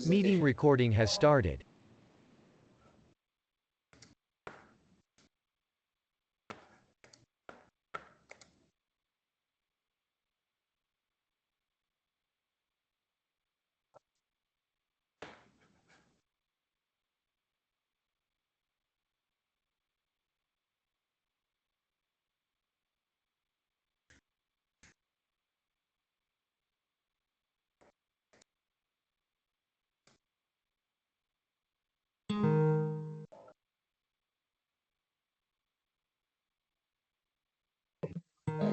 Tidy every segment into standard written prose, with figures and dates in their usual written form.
Meeting recording has started.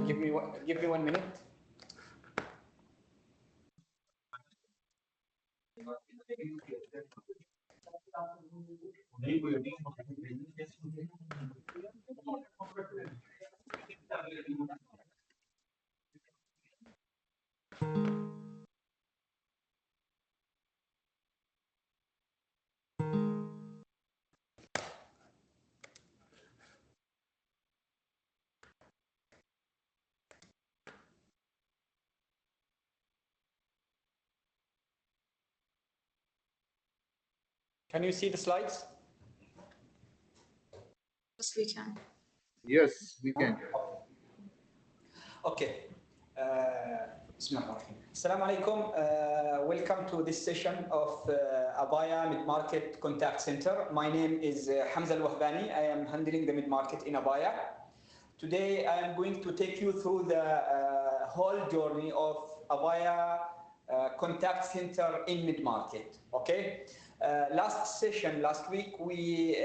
Give me 1 minute. Can you see the slides? Yes, we can. Yes, we can. Okay. Bismillah. Assalamu alaikum. Welcome to this session of Avaya Mid-Market Contact Center. My name is Hamza Al-Wahbani. I am handling the mid-market in Avaya. Today I am going to take you through the whole journey of Avaya Contact Center in mid-market. Okay. Last week, we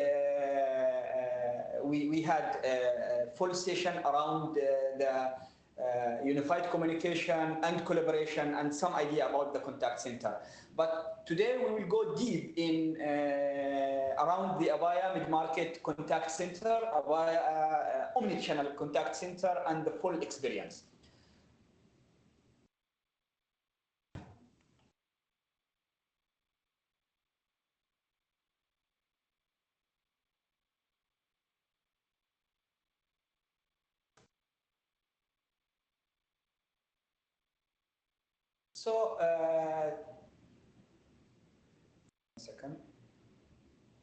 had a full session around the unified communication and collaboration and some idea about the contact center. But today we will go deep in around the Avaya mid-market contact center, Avaya omni-channel contact center, and the full experience. So, second,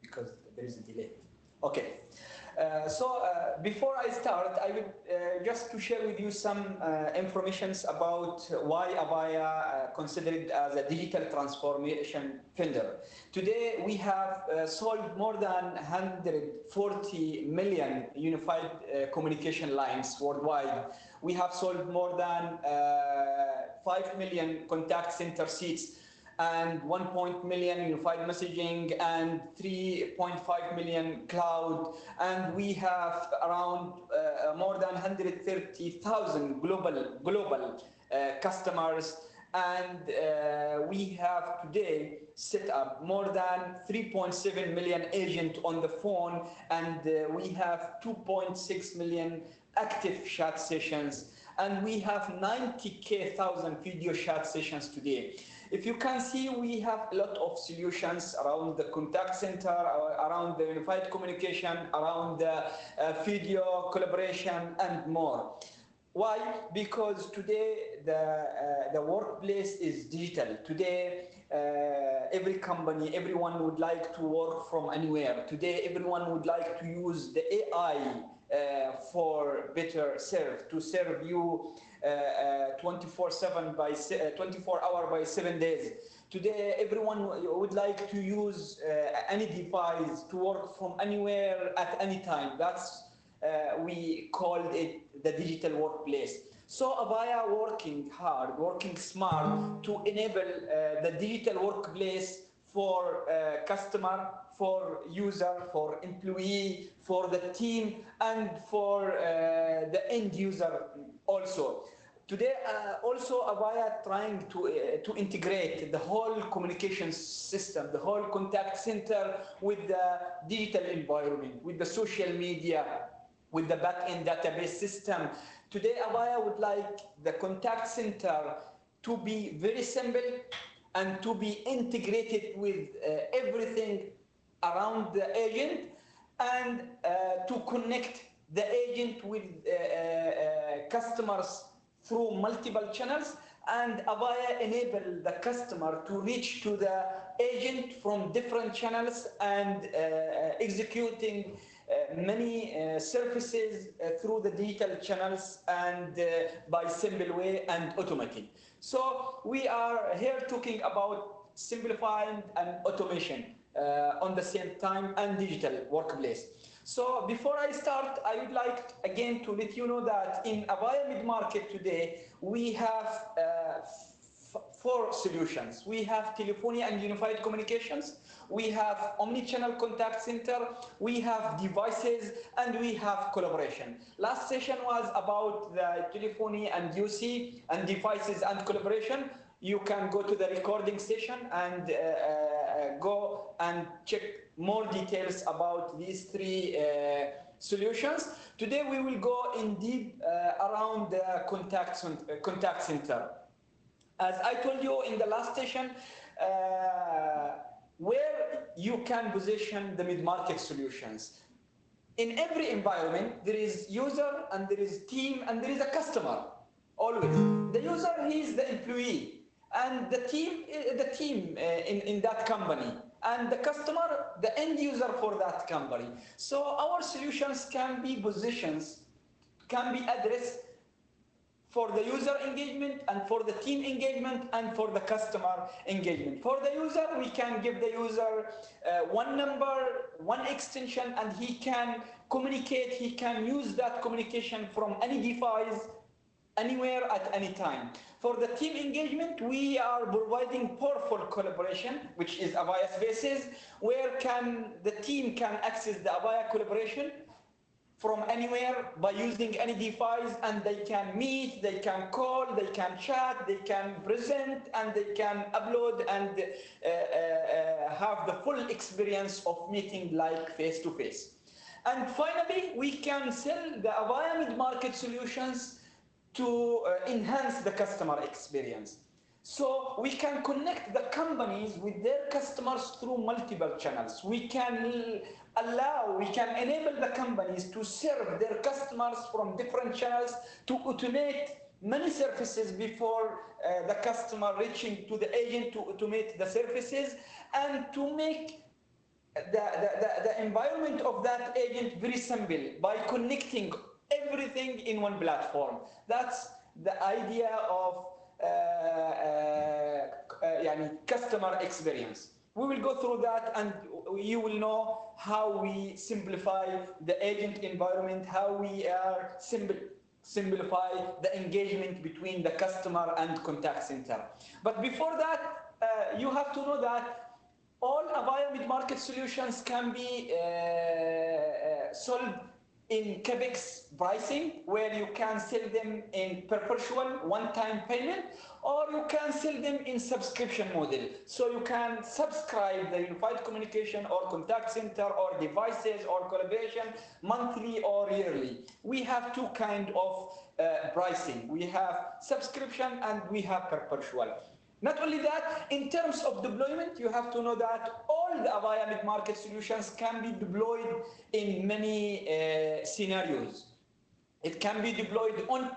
because there is a delay. Okay. Before I start, I would just to share with you some informations about why Avaya considered as a digital transformation vendor. Today, we have sold more than 140 million unified communication lines worldwide. We have sold more than 5 million contact center seats and 1 million unified messaging and 3.5 million cloud, and we have around more than 130,000 global customers, and we have today set up more than 3.7 million agents on the phone, and we have 2.6 million active chat sessions, and we have 90,000 video chat sessions today. If you can see, we have a lot of solutions around the contact center, around the unified communication, around the video collaboration, and more. Why? Because today the workplace is digital. Today, every company, everyone would like to work from anywhere. Today, everyone would like to use the AI for better to serve you 24/7 by 24 hours by 7 days. Today, everyone would like to use any device to work from anywhere at any time. That's we called it the digital workplace. So Avaya working hard, working smart to enable the digital workplace for customer, for user, for employee, for the team, and for the end user also. Today, also Avaya trying to integrate the whole communication system, the whole contact center with the digital environment, with the social media, with the back-end database system. Today, Avaya would like the contact center to be very simple and to be integrated with everything around the agent, and to connect the agent with customers through multiple channels, and Avaya enable the customer to reach to the agent from different channels and executing many services through the digital channels and by simple way and automated. So we are here talking about simplifying and automation on the same time and digital workplace. So before I start, I would like again to let you know that in Avaya mid-market today, we have four solutions. We have telephony and unified communications, we have omni-channel contact center, we have devices, and we have collaboration. Last session was about the telephony and UC and devices and collaboration. You can go to the recording session and go and check more details about these three solutions. Today we will go in deep around the contact center. As I told you in the last session, where you can position the mid-market solutions. In every environment, there is user and there is team and there is a customer, always. The user, he is the employee, and the team in that company, and the customer, the end user for that company. So our solutions can be positions, can be addressed for the user engagement and for the team engagement and for the customer engagement. For the user, we can give the user one number, one extension, and he can communicate, he can use that communication from any device, anywhere at any time. For the team engagement, we are providing powerful collaboration, which is Avaya Spaces, where the team can access the Avaya collaboration from anywhere by using any device, and they can meet, they can call, they can chat, they can present, and they can upload and have the full experience of meeting like face-to-face. And finally, we can sell the Avaya mid-market solutions to enhance the customer experience. So we can connect the companies with their customers through multiple channels. We can enable the companies to serve their customers from different channels, to automate many services before the customer reaching to the agent to automate the services, and to make the environment of that agent very simple by connecting everything in one platform. That's the idea of customer experience. We will go through that, and you will know how we simplify the agent environment, how we are simplify the engagement between the customer and contact center. But before that, you have to know that all Avaya mid-market solutions can be sold in CapEx pricing, where you can sell them in perpetual one-time payment, or you can sell them in subscription model. So you can subscribe the unified communication or contact center or devices or collaboration monthly or yearly. We have two kind of pricing. We have subscription and we have perpetual. Not only that, in terms of deployment, you have to know that all the Avaya mid-market solutions can be deployed in many scenarios. It can be deployed on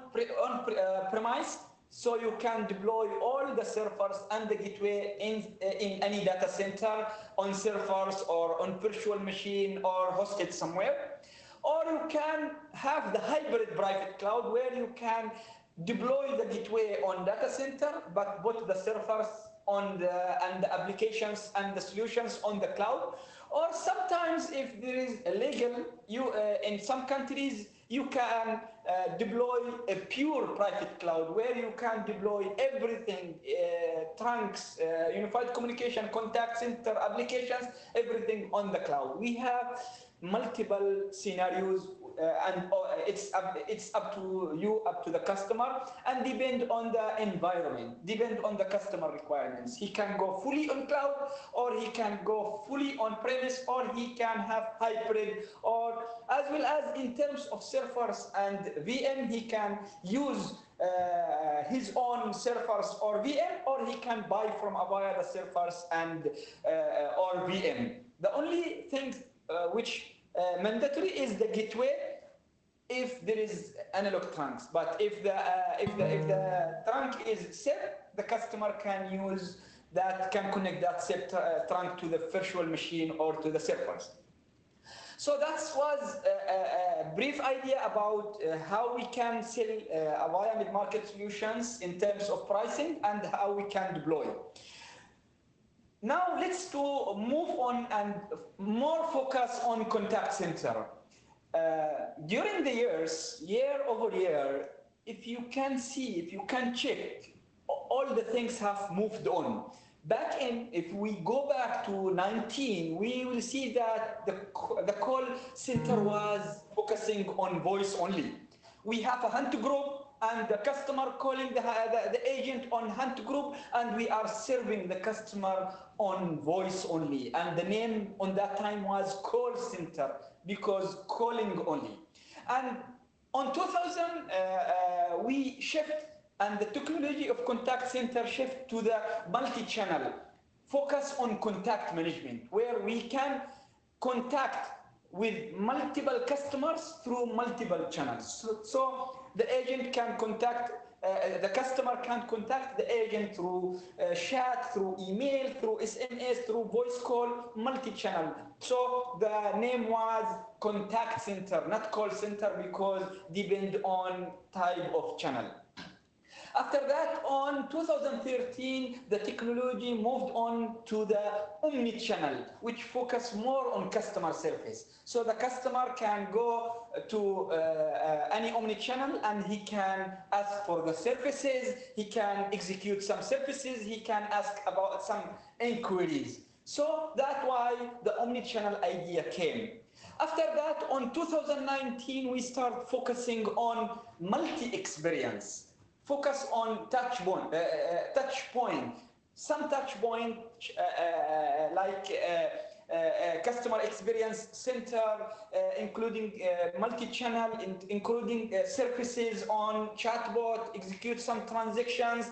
premise, so you can deploy all the servers and the gateway in any data center, on servers or on virtual machine or hosted somewhere. Or you can have the hybrid private cloud, where you can deploy the gateway on data center, but put the servers on and the applications and the solutions on the cloud. Or sometimes, if there is a legal, in some countries, you can deploy a pure private cloud, where you can deploy everything, trunks, unified communication, contact center, applications, everything on the cloud. We have multiple scenarios, and it's up to you, up to the customer, and depend on the environment, depend on the customer requirements. He can go fully on cloud, or he can go fully on premise, or he can have hybrid, or as well as in terms of servers and VM, he can use his own servers or VM, or he can buy from Avaya the servers and or VM. The only thing which mandatory is the gateway if there is analog trunks. But if the trunk is SIP, the customer can use that, can connect that SIP trunk to the virtual machine or to the servers. So that was a brief idea about how we can sell Avaya mid-market solutions in terms of pricing and how we can deploy. Now let's move on and more focus on contact center. During the years, year over year, if you can see, if you can check, all the things have moved on. Back in, if we go back to 19, we will see that the call center was focusing on voice only. We have a hunt group and the customer calling the agent on hunt group, and we are serving the customer on voice only. And the name on that time was call center because calling only. And on 2000, we shift, and the technology of contact center shift to the multi-channel, focus on contact management, where we can contact with multiple customers through multiple channels. So the agent can contact, the customer can contact the agent through chat, through email, through SMS, through voice call, multi-channel. So the name was contact center, not call center, because depend on type of channel. After that, on 2013, the technology moved on to the omni-channel, which focus more on customer service. So the customer can go to any omni-channel and he can ask for the services, he can execute some services, he can ask about some inquiries. So that's why the omni-channel idea came. After that, on 2019, we start focusing on multi-experience. Focus on touch point. Some touch point like customer experience center, including multi-channel, including services on chatbot, execute some transactions,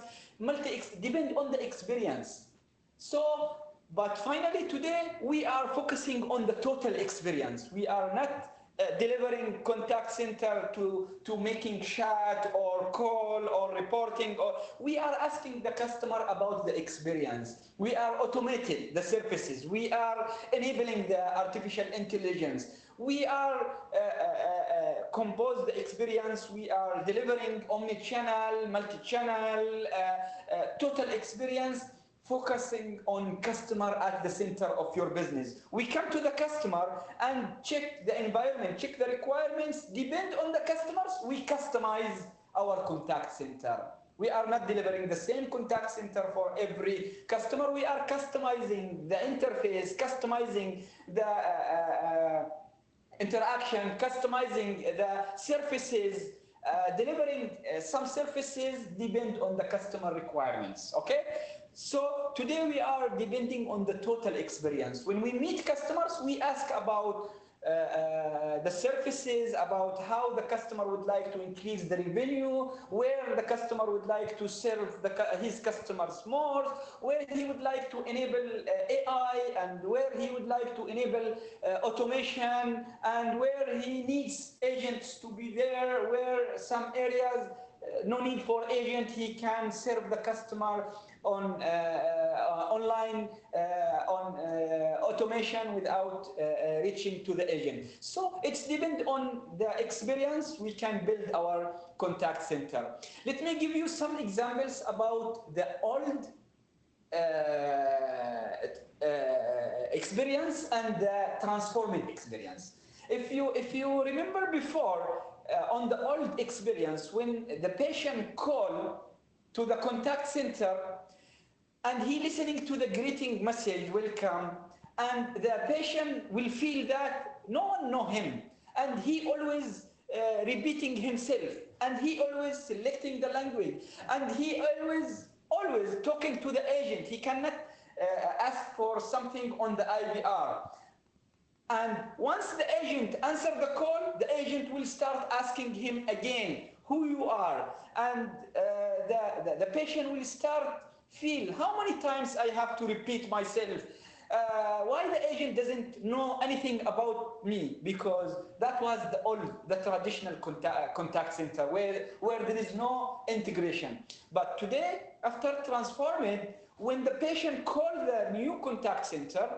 depend on the experience. So, but finally today we are focusing on the total experience. We are not delivering contact center to making chat or call or reporting, or we are asking the customer about the experience. We are automating the services. We are enabling the artificial intelligence. We are compose the experience. We are delivering omni-channel, multi-channel, total experience, focusing on customer at the center of your business. We come to the customer and check the environment, check the requirements, depend on the customers, we customize our contact center. We are not delivering the same contact center for every customer. We are customizing the interface, customizing the interaction, customizing the services, delivering some services depend on the customer requirements, okay? So today we are depending on the total experience. When we meet customers, we ask about the services, about how the customer would like to increase the revenue, where the customer would like to serve his customers more, where he would like to enable AI, and where he would like to enable automation, and where he needs agents to be there, where some areas no need for agent, he can serve the customer on online, on automation without reaching to the agent. So it's depend on the experience we can build our contact center. Let me give you some examples about the old experience and the transforming experience. If you remember before, on the old experience, when the patient call to the contact center and he listening to the greeting message, welcome, and the patient will feel that no one know him, and he always repeating himself, and he always selecting the language, and he always talking to the agent. He cannot ask for something on the IVR. And once the agent answers the call, the agent will start asking him again who you are, and the patient will start feel how many times I have to repeat myself. why the agent doesn't know anything about me? Because that was the traditional contact center where there is no integration. But today, after transforming, when the patient calls the new contact center,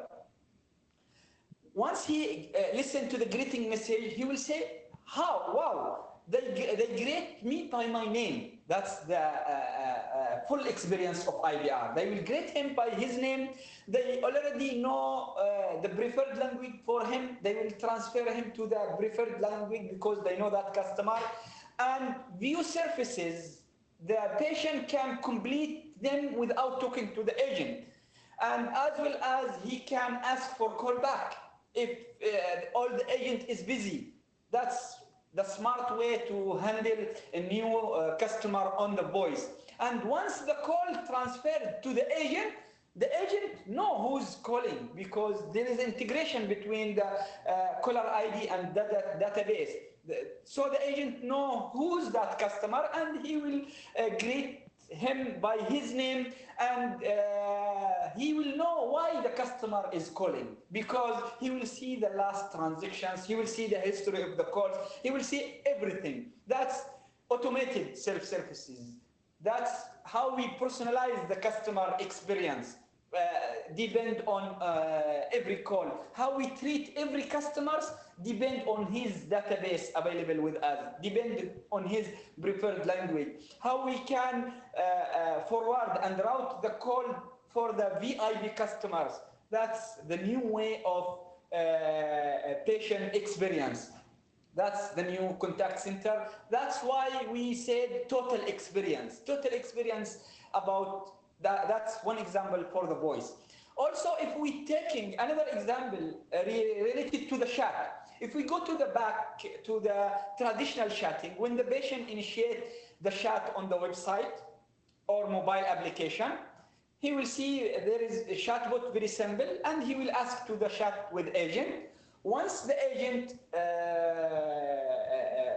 once he listens to the greeting message, he will say, "How? Wow! They greet me by my name." That's the full experience of IVR. They will greet him by his name. They already know the preferred language for him. They will transfer him to the preferred language because they know that customer. And view services, the patient can complete them without talking to the agent. And as well as he can ask for callback if all the agent is busy. That's the smart way to handle a new customer on the voice. And once the call transferred to the agent know who's calling because there is integration between the caller ID and database. So the agent know who's that customer and he will greet him by his name, and he will know why the customer is calling because he will see the last transactions, he will see the history of the calls, he will see everything. That's automated self-services. That's how we personalize the customer experience. Depend on every call. How we treat every customer depend on his database available with us, depend on his preferred language. How we can forward and route the call for the VIP customers. That's the new way of patient experience. That's the new contact center. That's why we said total experience. Total experience about that's one example for the voice. Also, if we taking another example related to the chat, if we go to the back to the traditional chatting, when the patient initiate the chat on the website or mobile application, he will see there is a chatbot very simple, and he will ask to the chat with agent. Once the agent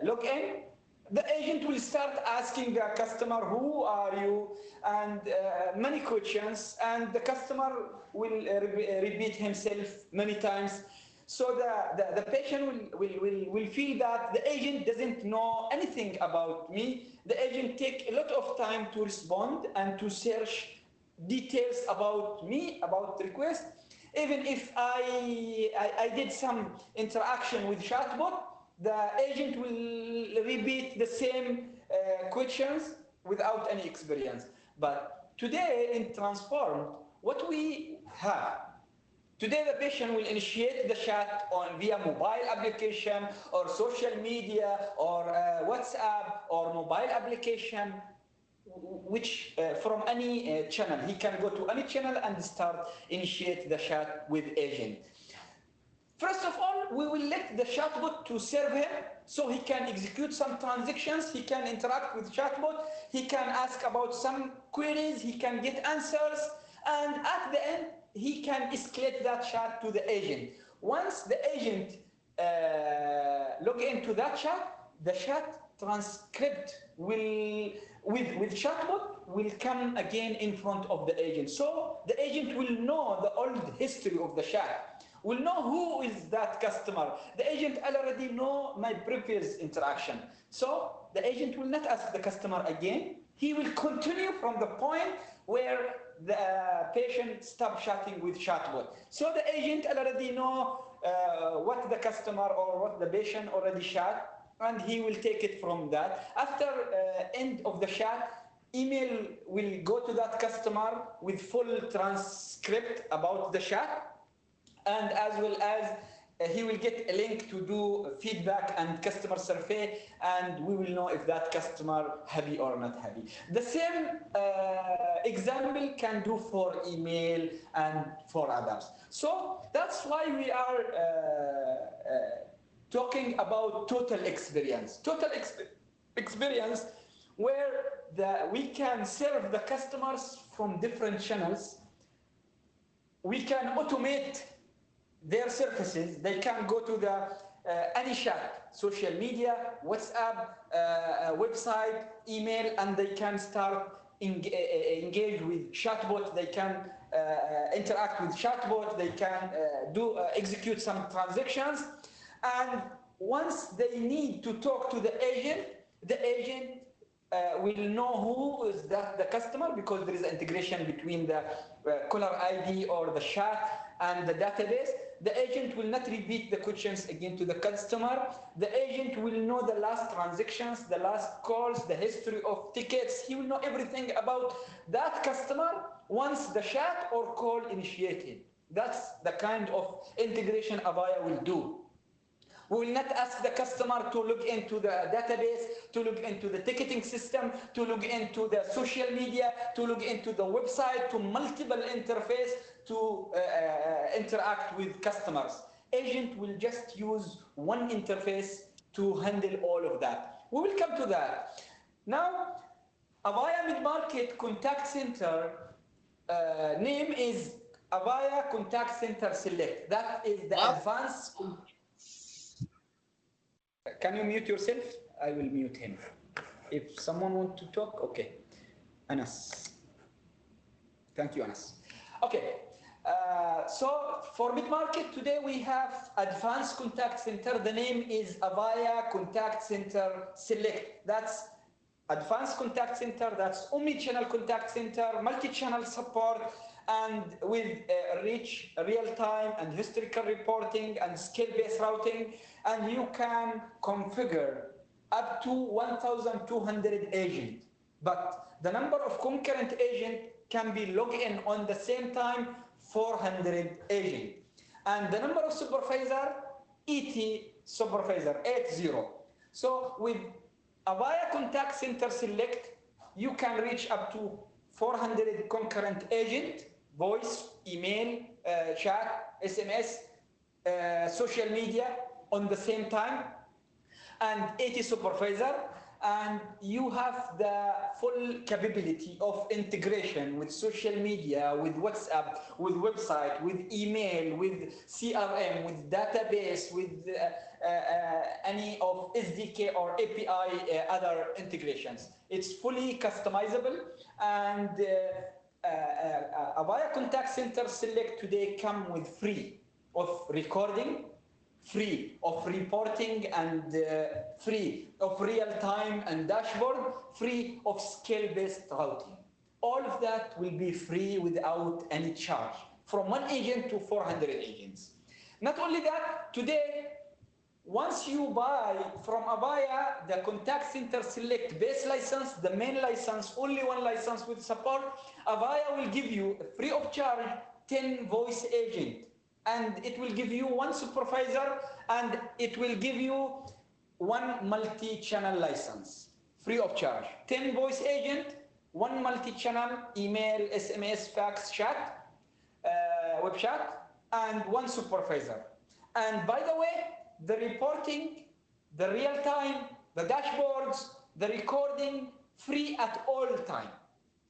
log in, the agent will start asking the customer, who are you, and many questions, and the customer will repeat himself many times. So the patient will feel that the agent doesn't know anything about me. The agent take a lot of time to respond and to search details about me, about request. Even if I did some interaction with chatbot, the agent will repeat the same questions without any experience. But today in Transformed, what we have, today the patient will initiate the chat via mobile application or social media or WhatsApp or mobile application, which from any channel. He can go to any channel and start initiate the chat with agent. First of all, we will let the chatbot to serve him so he can execute some transactions, he can interact with chatbot, he can ask about some queries, he can get answers, and at the end, he can escalate that chat to the agent. Once the agent log into that chat, the chat transcript will, with chatbot, will come again in front of the agent. So the agent will know the old history of the chat, will know who is that customer. The agent already know my previous interaction. So the agent will not ask the customer again. He will continue from the point where the patient stopped chatting with chatbot. So the agent already know what the customer or what the patient already chat, and he will take it from that. After end of the chat, email will go to that customer with full transcript about the chat, and as well as he will get a link to do feedback and customer survey, and we will know if that customer happy or not happy. The same example can do for email and for others. So that's why we are talking about total experience. Total experience where we can serve the customers from different channels. We can automate their services. They can go to the any chat, social media, WhatsApp, website, email, and they can start engage with chatbot. They can interact with chatbot, they can execute some transactions, and once they need to talk to the agent will know who is the customer, because there is integration between the caller ID or the chat and the database. The agent will not repeat the questions again to the customer. The agent will know the last transactions, the last calls, the history of tickets. He will know everything about that customer once the chat or call initiated. That's the kind of integration Avaya will do. We will not ask the customer to log into the database, to log into the ticketing system, to log into the social media, to log into the website, to multiple interface to interact with customers. Agent will just use one interface to handle all of that. We will come to that. Now, Avaya Mid-Market Contact Center name is Avaya Contact Center Select. That is the advanced. Can you mute yourself? I will mute him. If someone wants to talk, okay. Anas. Thank you, Anas. Okay. So for mid-market today we have Advanced Contact Center. The name is Avaya Contact Center Select. That's Advanced Contact Center. That's omni-channel contact center, multi-channel support, and with rich real-time and historical reporting and scale-based routing. And you can configure up to 1,200 agents. But the number of concurrent agents can be logged in on the same time, 400 agents. And the number of supervisor, 80 supervisor, 80. So with Avaya Contact Center Select, you can reach up to 400 concurrent agents, voice, email, chat, SMS, social media on the same time, and 80 supervisor, and you have the full capability of integration with social media, with WhatsApp, with website, with email, with CRM, with database, with any of SDK or API other integrations. It's fully customizable, and Avaya Contact Center Select today come with free of recording, free of reporting, and free of real-time and dashboard, free of scale-based routing. All of that will be free without any charge, from 1 agent to 400 agents. Not only that, today, once you buy from Avaya the Contact Center Select base license, the main license, only one license with support, Avaya will give you free of charge 10 voice agents. And it will give you 1 supervisor, and it will give you 1 multi-channel license, free of charge. 10 voice agent, 1 multi-channel, email, SMS, fax, chat, web chat, and 1 supervisor. And by the way, the reporting, the real-time, the dashboards, the recording, free at all time.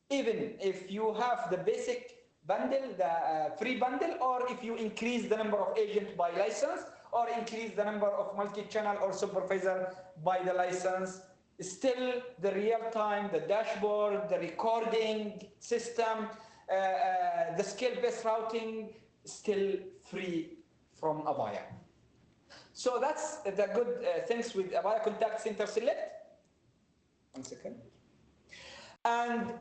Even if you have the basic bundle, the free bundle, or if you increase the number of agents by license, or increase the number of multi-channel or supervisor by the license, still the real-time, the dashboard, the recording system, the scale-based routing, still free from Avaya. So that's the good things with Avaya Contact Center Select. 1 second. And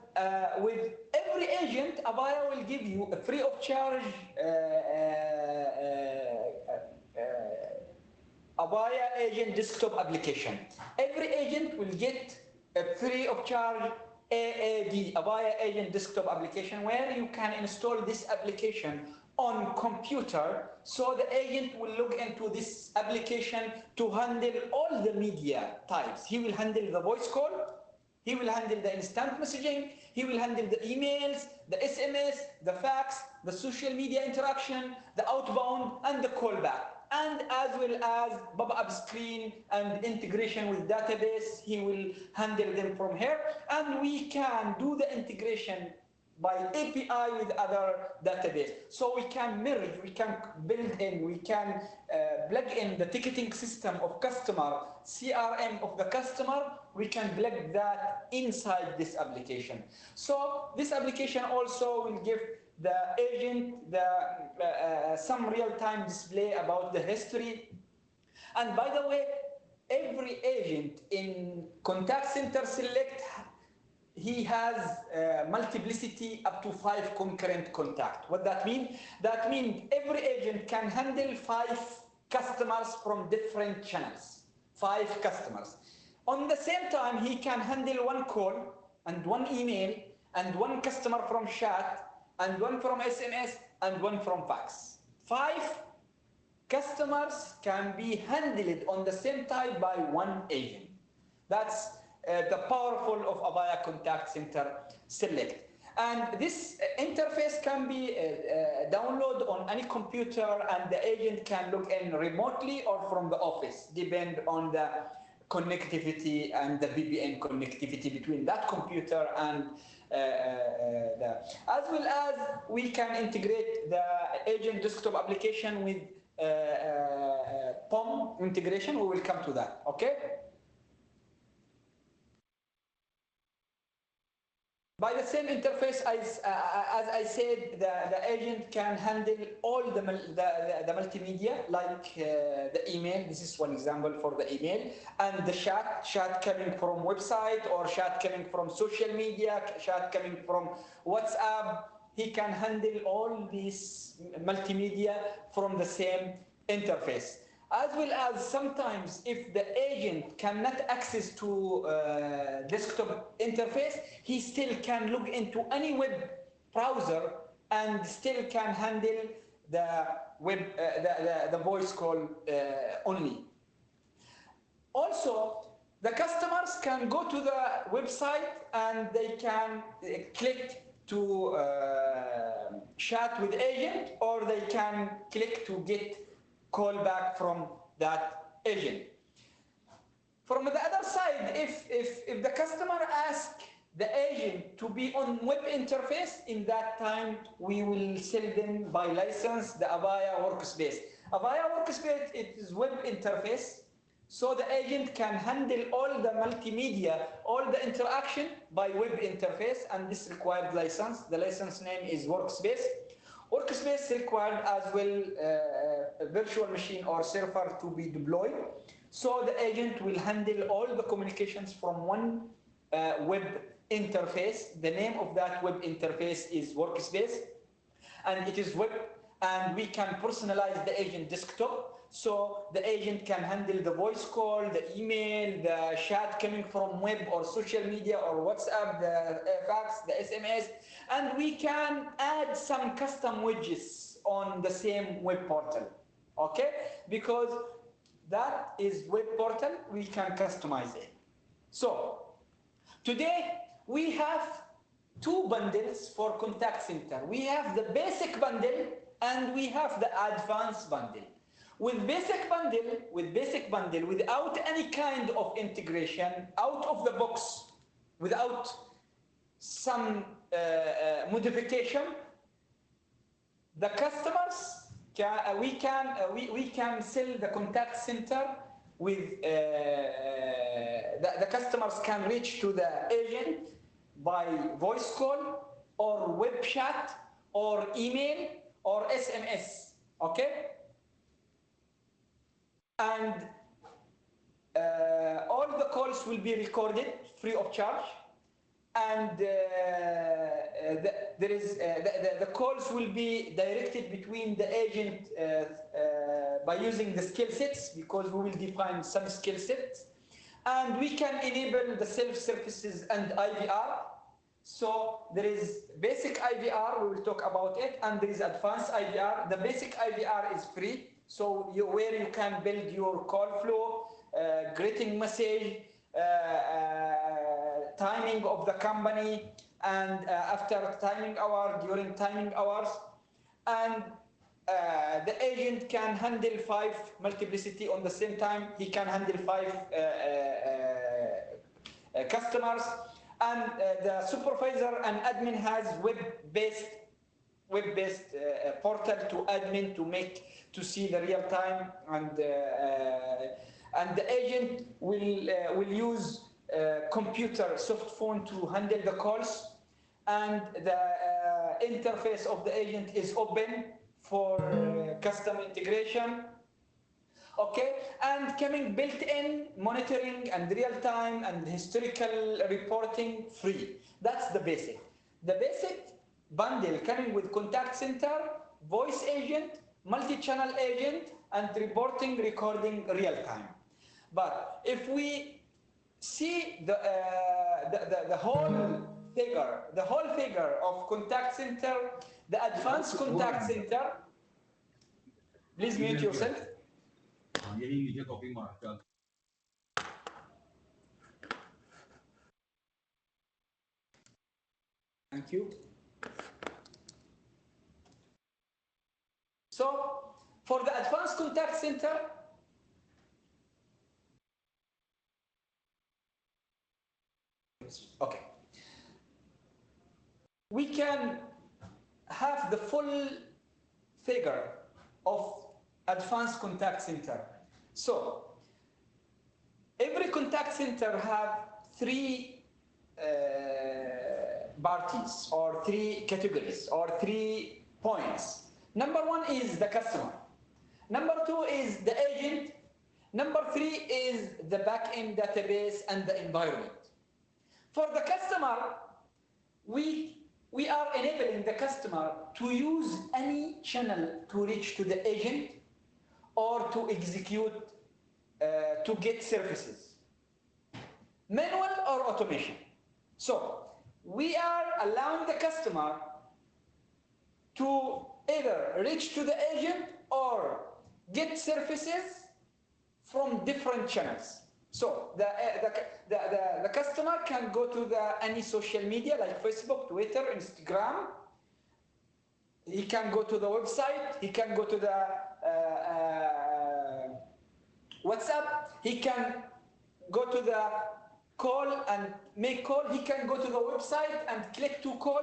with every agent, Avaya will give you a free of charge Avaya Agent Desktop application. Every agent will get a free of charge AAD, Avaya Agent Desktop application, where you can install this application on computer, so the agent will log into this application to handle all the media types. He will handle the voice call, he will handle the instant messaging, he will handle the emails, the SMS, the fax, the social media interaction, the outbound, and the callback. And as well as pop-up screen and integration with database, he will handle them from here. And we can do the integration by API with other database. So we can merge, we can build in, we can plug in the ticketing system of customer, CRM of the customer, we can plug that inside this application. So this application also will give the agent some real-time display about the history. And by the way, every agent in contact center select, he has multiplicity up to 5 concurrent contact. What that mean? That means every agent can handle 5 customers from different channels. 5 customers. On the same time, he can handle 1 call and 1 email and 1 customer from chat and 1 from SMS and 1 from fax. 5 customers can be handled on the same time by 1 agent. That's the powerful of Avaya Contact Center Select. And this interface can be downloaded on any computer, and the agent can log in remotely or from the office, depend on the connectivity and the VPN connectivity between that computer and as well as we can integrate the agent desktop application with POM integration. We will come to that, okay? By the same interface, as I said, the agent can handle all the multimedia, like the email. This is one example for the email, and the chat coming from website, or chat coming from social media, chat coming from WhatsApp. He can handle all these multimedia from the same interface. As well as sometimes if the agent cannot access to desktop interface, he still can log into any web browser and still can handle the web the voice call only. Also, the customers can go to the website and they can click to chat with agent, or they can click to get call back from that agent. From the other side, if the customer asks the agent to be on web interface, in that time we will sell them by license the Avaya Workspace. Avaya Workspace, it is web interface, so the agent can handle all the multimedia, all the interaction by web interface, and this required license. The license name is Workspace. Workspace required as well a virtual machine or server to be deployed. So the agent will handle all the communications from one web interface. The name of that web interface is Workspace, and it is web, and we can personalize the agent desktop. So the agent can handle the voice call, the email, the chat coming from web or social media or WhatsApp, the fax, the SMS, and we can add some custom widgets on the same web portal, okay? Because that is web portal, we can customize it. So today we have 2 bundles for contact center. We have the basic bundle and we have the advanced bundle. With basic bundle, without any kind of integration, out of the box, without some modification, the customers we can sell the contact center with the customers can reach to the agent by voice call or web chat or email or SMS, okay? And all the calls will be recorded free of charge, and the calls will be directed between the agent by using the skill sets, because we will define some skill sets, and we can enable the self-services and IVR. So there is basic IVR, we will talk about it, and there is advanced IVR. The basic IVR is free, so where you can build your call flow, greeting message, timing of the company, and after timing hour, during timing hours, and the agent can handle 5 multiplicity on the same time. He can handle 5 customers, and the supervisor and admin has web-based portal to admin to see the real time, and the agent will use computer soft phone to handle the calls, and the interface of the agent is open for custom integration. Okay, and coming built-in monitoring and real-time and historical reporting free. That's the basic. The basic bundle coming with contact center, voice agent, multi-channel agent, and reporting, recording real-time. But if we see the whole figure of contact center, the advanced contact center, please mute yourself. Thank you. So for the advanced contact center, okay, we can have the full figure of advanced contact center. So every contact center have three parties or three categories or 3 points. Number one is the customer. Number two is the agent. Number three is the backend database and the environment. For the customer, we are enabling the customer to use any channel to reach to the agent or to execute, to get services, manual or automation. So we are allowing the customer to either reach to the agent or get services from different channels. So the customer can go to any social media like Facebook, Twitter, Instagram. He can go to the website. He can go to the WhatsApp. He can go to the call and make call. He can go to the website and click to call.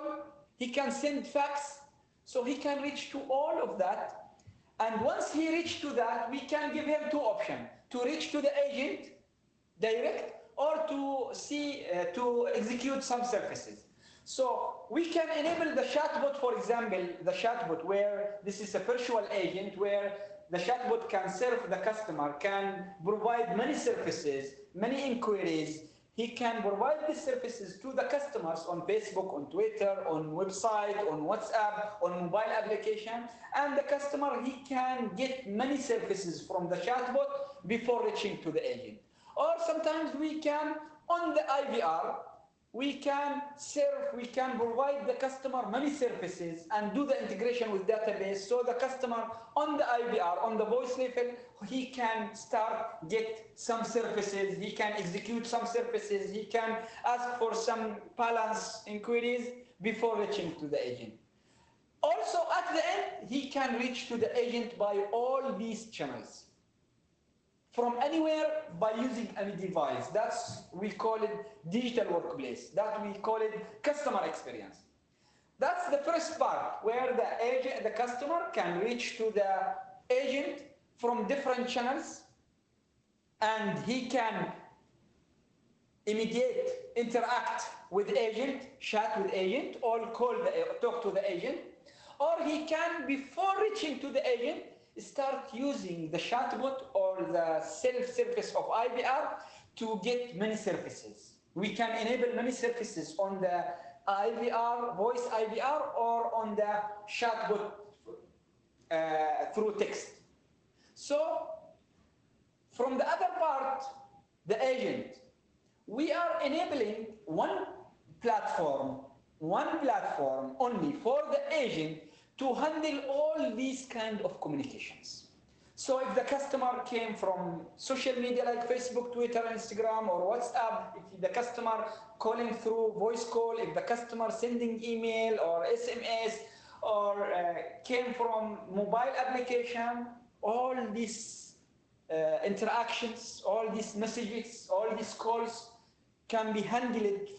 He can send fax. So he can reach to all of that. And once he reaches to that, we can give him 2 options: to reach to the agent direct or to execute some services. So we can enable the chatbot, for example, the chatbot where this is a virtual agent where the chatbot can serve the customer, can provide many services, many inquiries. He can provide these services to the customers on Facebook, on Twitter, on website, on WhatsApp, on mobile application. And the customer, he can get many services from the chatbot before reaching to the agent. Or sometimes we can, on the IVR, we can provide the customer many services and do the integration with database. So the customer on the IVR, on the voice level, he can get some services, he can execute some services, he can ask for some balance inquiries before reaching to the agent. Also at the end, he can reach to the agent by all these channels, from anywhere by using any device. We call it digital workplace. We call it customer experience. That's the first part where the customer can reach to the agent from different channels, and he can immediately interact with agent, chat with agent, or talk to the agent. Or he can, before reaching to the agent, start using the chatbot or the self-service of IVR to get many services. We can enable many services on the IVR, voice IVR, or on the chatbot through text. So, from the other part, the agent, we are enabling one platform only for the agent to handle all these kind of communications. So if the customer came from social media like Facebook, Twitter, Instagram, or WhatsApp, if the customer calling through voice call, if the customer sending email or SMS, or came from mobile application, all these interactions, all these messages, all these calls can be handled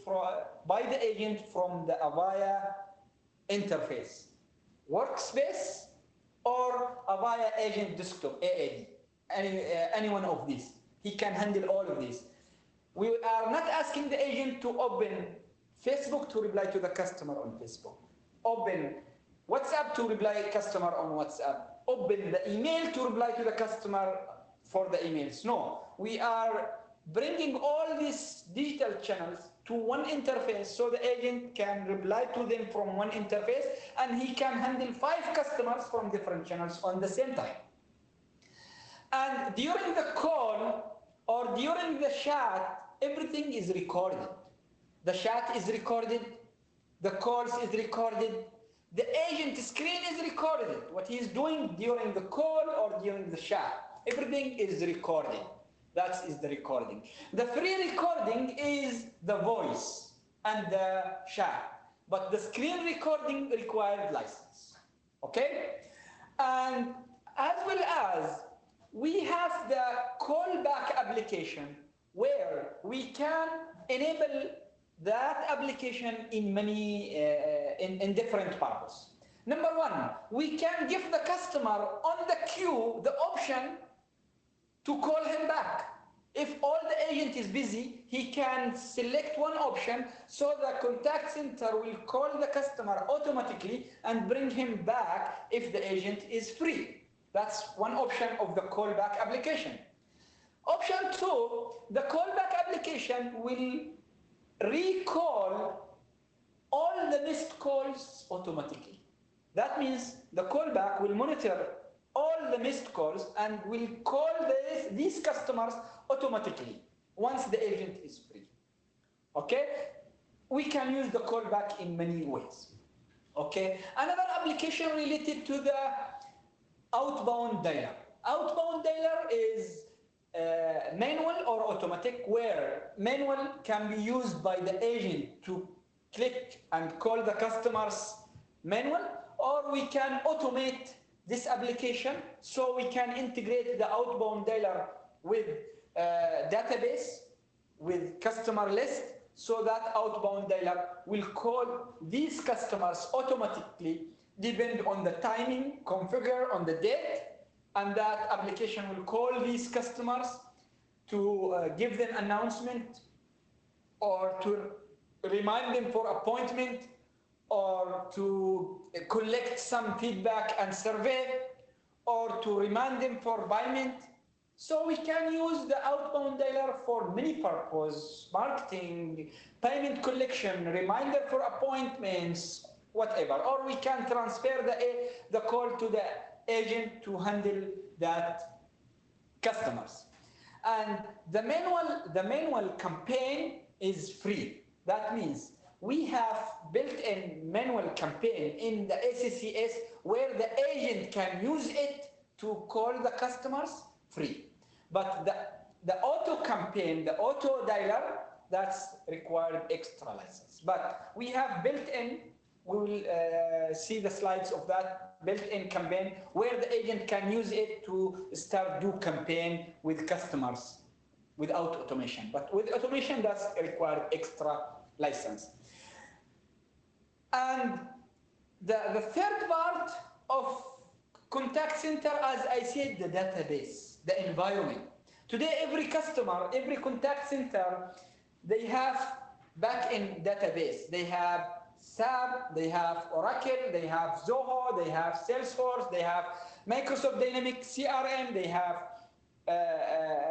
by the agent from the Avaya interface, workspace, or Avaya agent desktop, AAD, any one of these. He can handle all of these. We are not asking the agent to open Facebook to reply to the customer on Facebook, open WhatsApp to reply customer on WhatsApp, open the email to reply to the customer for the emails. No, we are bringing all these digital channels to one interface so the agent can reply to them from one interface and he can handle 5 customers from different channels on the same time. And during the call or during the chat, everything is recorded. The chat is recorded, the calls is recorded, the agent screen is recorded, what he is doing during the call or during the chat. Everything is recorded. That is the recording. The free recording is the voice and the chat. But the screen recording required license. Okay? And as well as we have the callback application where we can enable that application in many in different purposes. Number one, we can give the customer on the queue the option to call him back. If all the agent is busy, he can select one option so the contact center will call the customer automatically and bring him back if the agent is free. That's one option of the callback application. Option 2, the callback application will recall all the missed calls automatically. That means the callback will monitor all the missed calls and will call these customers automatically once the agent is free. Okay? We can use the callback in many ways. Okay? Another application related to the outbound dialer. Outbound dialer is manual or automatic, where manual can be used by the agent to click and call the customers manual, or we can automate this application so we can integrate the outbound dialer with database, with customer list, so that outbound dialer will call these customers automatically, depend on the timing, configure on the date, and that application will call these customers to give them announcement or to remind them for appointment or to collect some feedback and survey or to remind them for payment. So we can use the outbound dialer for many purposes: marketing, payment collection, reminder for appointments, whatever. Or we can transfer the call to the agent to handle that customers. And the manual campaign is free. That means we have built-in manual campaign in the CcaaS where the agent can use it to call the customers free. But the auto campaign, the auto dialer, that's required extra license. But we have built-in, we will see the slides of that built-in campaign where the agent can use it to start do campaign with customers without automation. But with automation, that's required extra license. And the third part of contact center, as I said, the database, the environment. Today, every customer, every contact center, they have back-end database. They have SAP, they have Oracle, they have Zoho, they have Salesforce, they have Microsoft Dynamics CRM, they have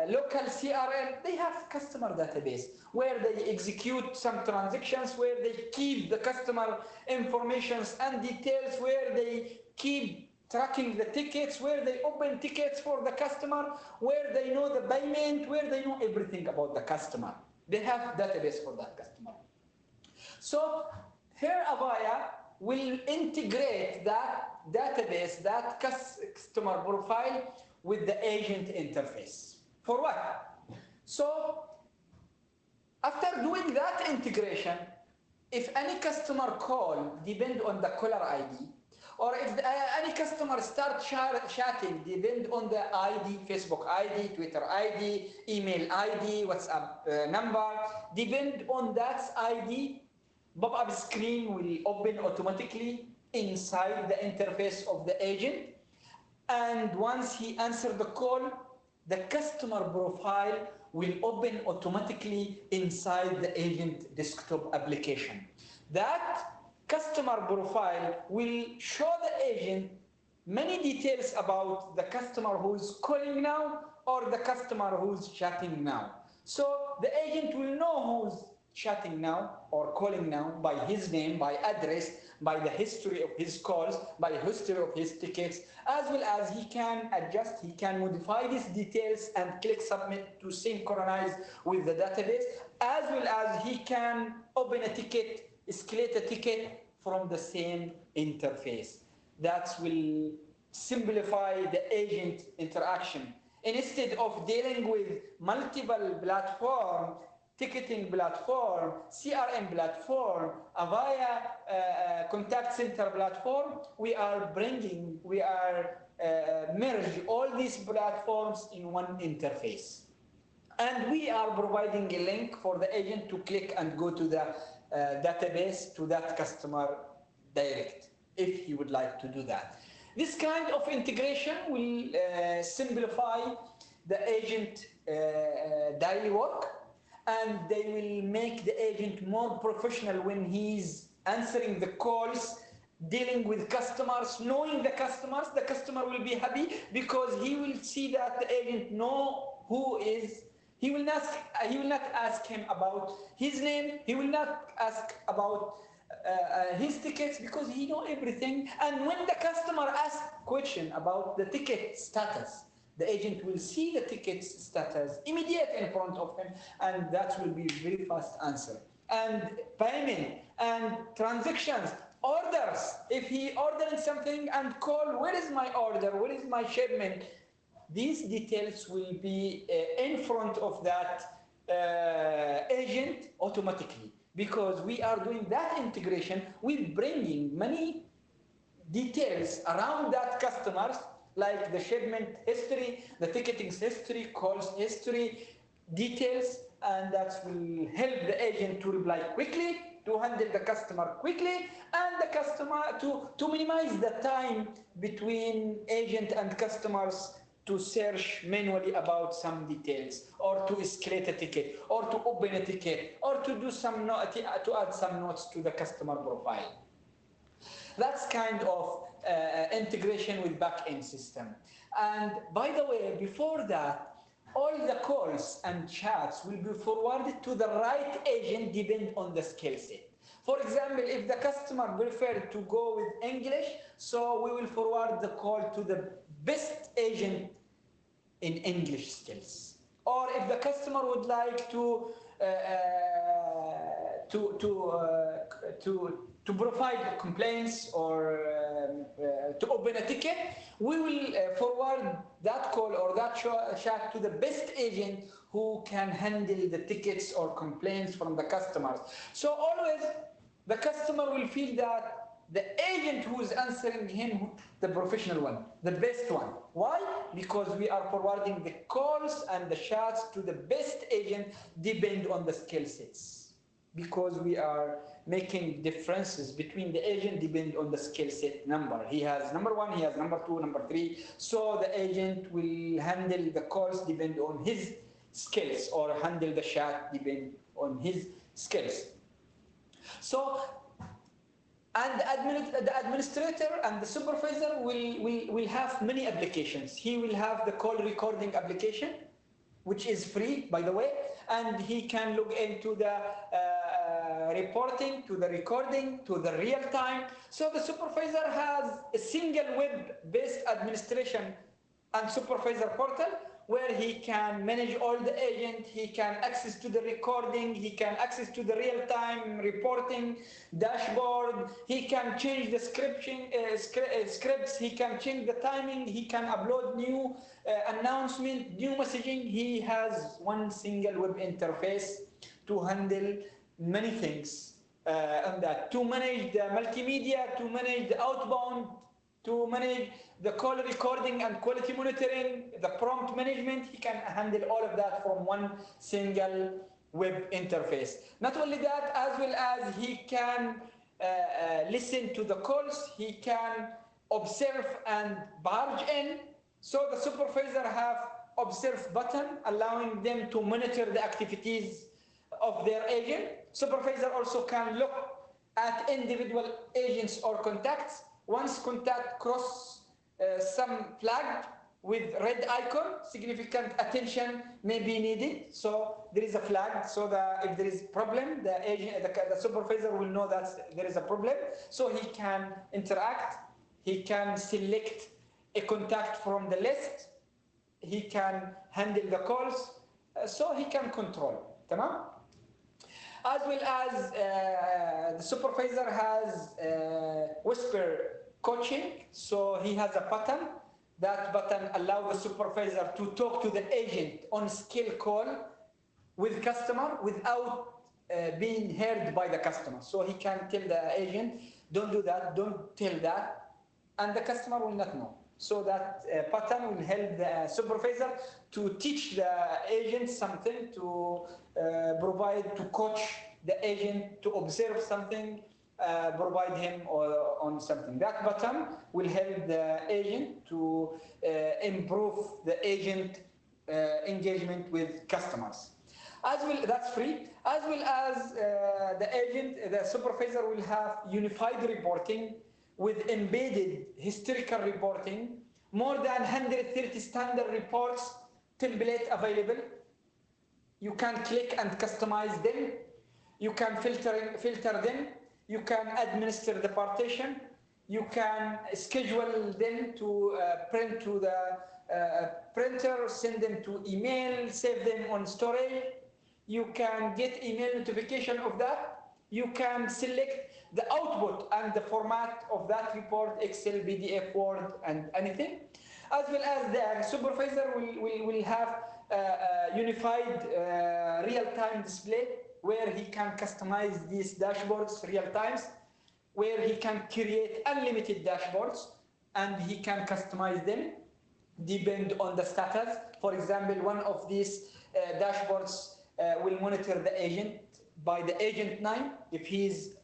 local CRM, they have customer database where they execute some transactions, where they keep the customer informations and details, where they keep tracking the tickets, where they open tickets for the customer, where they know the payment, where they know everything about the customer. They have database for that customer. So here Avaya will integrate that database, that customer profile with the agent interface. For what? So after doing that integration, if any customer call depend on the caller ID, or if any customer start chatting depend on the ID, Facebook ID, Twitter ID, email ID, WhatsApp number, depend on that ID, pop-up screen will open automatically inside the interface of the agent. And once he answers the call, the customer profile will open automatically inside the agent desktop application. That customer profile will show the agent many details about the customer who is calling now or the customer who's chatting now. So the agent will know who's chatting now or calling now by his name, by address, by the history of his calls, by the history of his tickets, as well as he can adjust, he can modify these details and click submit to synchronize with the database, as well as he can open a ticket, escalate a ticket from the same interface. That will simplify the agent interaction. Instead of dealing with multiple platforms, ticketing platform, CRM platform, Avaya contact center platform, we are merge all these platforms in one interface. And we are providing a link for the agent to click and go to the database to that customer direct, if he would like to do that. This kind of integration will simplify the agent daily work, and they will make the agent more professional when he's answering the calls, dealing with customers, knowing the customers. The customer will be happy because he will see that the agent know who is. He will not ask him about his name. He will not ask about his tickets because he know everything. And when the customer asks question about the ticket status, the agent will see the ticket status immediate in front of him, and that will be very fast answer. And payment and transactions, orders. If he ordering something and call, where is my order? Where is my shipment? These details will be in front of that agent automatically, because we are doing that integration with bringing many details around that customers, like the shipment history, the ticketing history, calls history, details, and that will help the agent to reply quickly, to handle the customer quickly, and the customer to minimize the time between agent and customers to search manually about some details, or to escalate a ticket, or to open a ticket, or to do some to add some notes to the customer profile. That's kind of integration with back-end system. And by the way, before that, all the calls and chats will be forwarded to the right agent depending on the skill set. For example, if the customer preferred to go with English, so we will forward the call to the best agent in English skills. Or if the customer would like to provide complaints or to open a ticket, we will forward that call or that chat to the best agent who can handle the tickets or complaints from the customers. So always the customer will feel that the agent who is answering him, the professional one, the best one. Why? Because we are forwarding the calls and the chats to the best agent depend on the skill sets. Because we are making differences between the agent depend on the skill set number. He has number one, he has number two, number three. So the agent will handle the calls depend on his skills, or handle the chat depend on his skills. So, and the administrator and the supervisor will have many applications. He will have the call recording application, which is free, by the way, and he can look into the reporting, to the recording, to the real time. So the supervisor has a single web-based administration and supervisor portal where he can manage all the agent, he can access to the recording, he can access to the real-time reporting dashboard, he can change the scripts, he can change the timing, he can upload new announcement, new messaging. He has one single web interface to handle many things on that, to manage the multimedia, to manage the outbound, to manage the call recording and quality monitoring, the prompt management. He can handle all of that from one single web interface. Not only that, as well as he can listen to the calls, he can observe and barge in. So the supervisor have observe button allowing them to monitor the activities of their agent. Supervisor also can look at individual agents or contacts. Once contact cross some flag with red icon, significant attention may be needed. So there is a flag, so that if there is problem, the supervisor will know that there is a problem, so he can interact, he can select a contact from the list, he can handle the calls, so he can control. تمام? As well as the supervisor has whisper coaching, so he has a button. That button allows the supervisor to talk to the agent on skill call with customer without being heard by the customer. So he can tell the agent, don't do that, don't tell that, and the customer will not know. So that pattern will help the supervisor to teach the agent something, to provide, to coach the agent to observe something, provide him on something. That button will help the agent to improve the agent engagement with customers. As well, that's free. As well as the supervisor will have unified reporting with embedded historical reporting, more than 130 standard reports template available. You can click and customize them. You can filter them. You can administer the partition. You can schedule them to print to the printer, send them to email, save them on storage. You can get email notification of that. You can select the output and the format of that report, Excel, PDF, Word, and anything. As well as the supervisor will have a unified real-time display where he can customize these dashboards real times, where he can create unlimited dashboards and he can customize them depend on the status. For example, one of these dashboards will monitor the agent by the agent name, if he's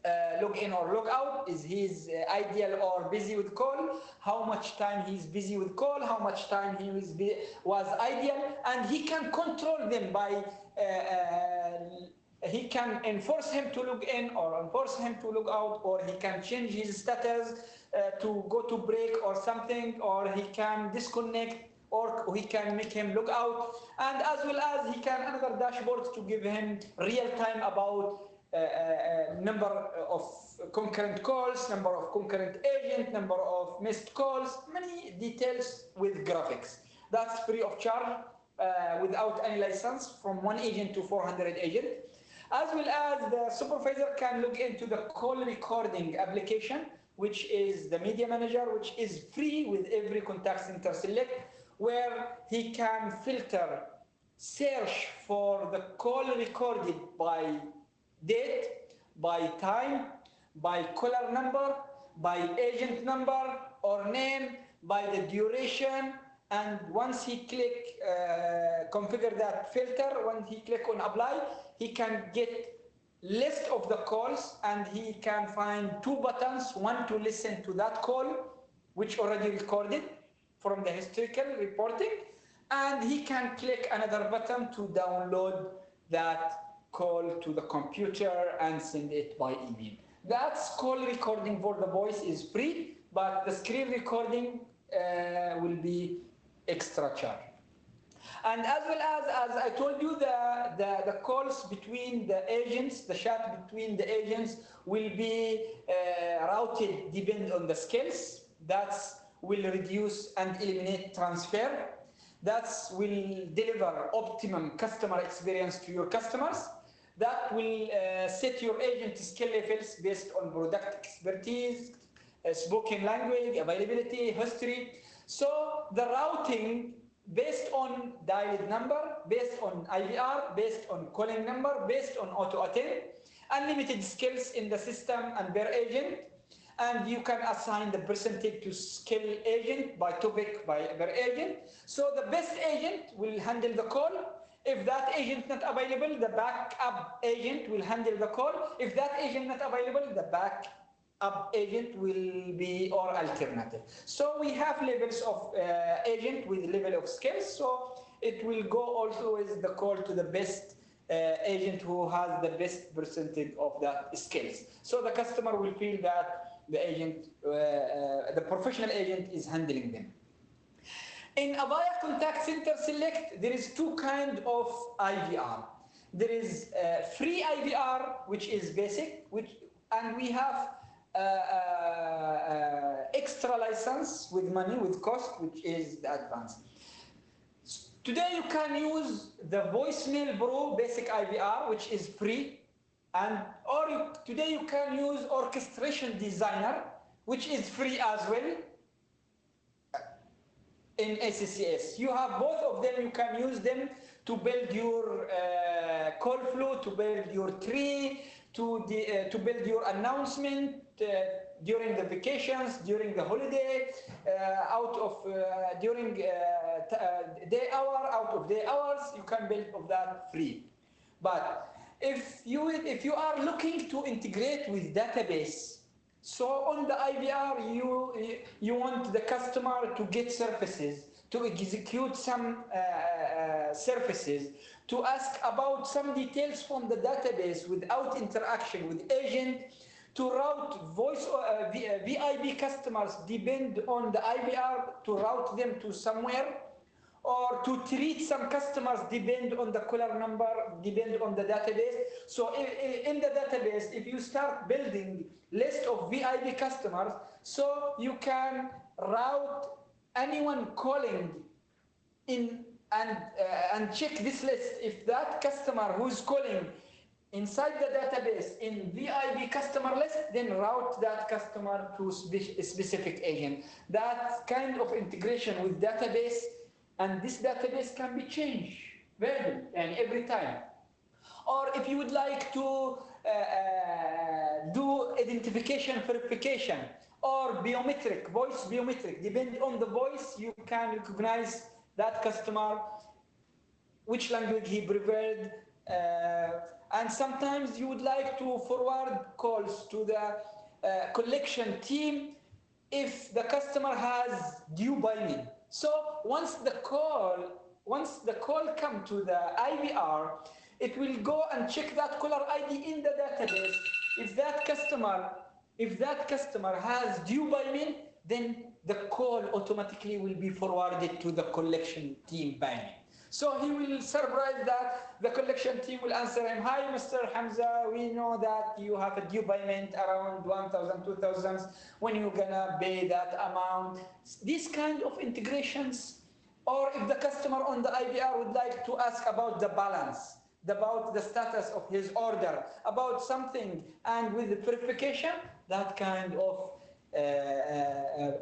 log in or log out, is he's ideal or busy with call, how much time he's busy with call, how much time he was ideal, and he can control them by he can enforce him to log in or enforce him to log out, or he can change his status to go to break or something, or he can disconnect, or he can make him log out, and as well as he can another dashboard to give him real time about number of concurrent calls, number of concurrent agent, number of missed calls, many details with graphics. That's free of charge without any license from 1 agent to 400 agents. As well as the supervisor can log into the call recording application, which is the media manager, which is free with every contact center select, where he can filter, search for the call recorded by date, by time, by caller number, by agent number or name, by the duration, and once he click configure that filter, when he click on apply, he can get list of the calls, and he can find two buttons, one to listen to that call which already recorded from the historical reporting, and he can click another button to download that call to the computer and send it by email. That's call recording for the voice is free, but the screen recording will be extra charge. And as well as I told you, the calls between the agents, the chat between the agents will be routed depending on the skills. That will reduce and eliminate transfer. That will deliver optimum customer experience to your customers. That will set your agent skill levels based on product expertise, spoken language, availability, history. So the routing based on dialed number, based on IVR, based on calling number, based on auto attend, unlimited skills in the system and per agent, and you can assign the percentage to skill agent by topic by per agent. So the best agent will handle the call. If that agent not available, the backup agent will handle the call. If that agent not available, the backup agent will be or alternative. So we have levels of agent with level of skills. So it will go also with the call to the best agent who has the best percentage of that skills. So the customer will feel that the agent, the professional agent is handling them. In Avaya Contact Center Select, there is two kinds of IVR. There is free IVR, which is basic, and we have extra license with money, with cost, which is the advanced. Today you can use the Voicemail Pro Basic IVR, which is free, today you can use Orchestration Designer, which is free as well. In CcaaS, you have both of them. You can use them to build your call flow, to build your tree, to build your announcement during the vacations, during the holiday, during day hour, out of day hours. You can build of that free. But if you are looking to integrate with database, so on the IVR, you want the customer to get services, to execute some services, to ask about some details from the database without interaction with agent, to route voice VIP customers depend on the IVR to route them to somewhere, or to treat some customers depend on the caller number, depend on the database. So in the database, if you start building list of VIP customers, so you can route anyone calling in and check this list. If that customer who's calling inside the database in VIP customer list, then route that customer to a specific agent. That kind of integration with database, and this database can be changed and every time. Or if you would like to do identification verification or biometric, voice biometric, depending on the voice, you can recognize that customer, which language he preferred. And sometimes you would like to forward calls to the collection team if the customer has due by me. So once the call come to the IVR, it will go and check that caller ID in the database. If that customer has due by me, then the call automatically will be forwarded to the collection team by me. So he will surprise that the collection team will answer him, "Hi, Mr. Hamza, we know that you have a due payment around 1,000, 2,000. When you gonna pay that amount?" These kind of integrations, or if the customer on the IVR would like to ask about the balance, about the status of his order, about something, and with the verification, that kind of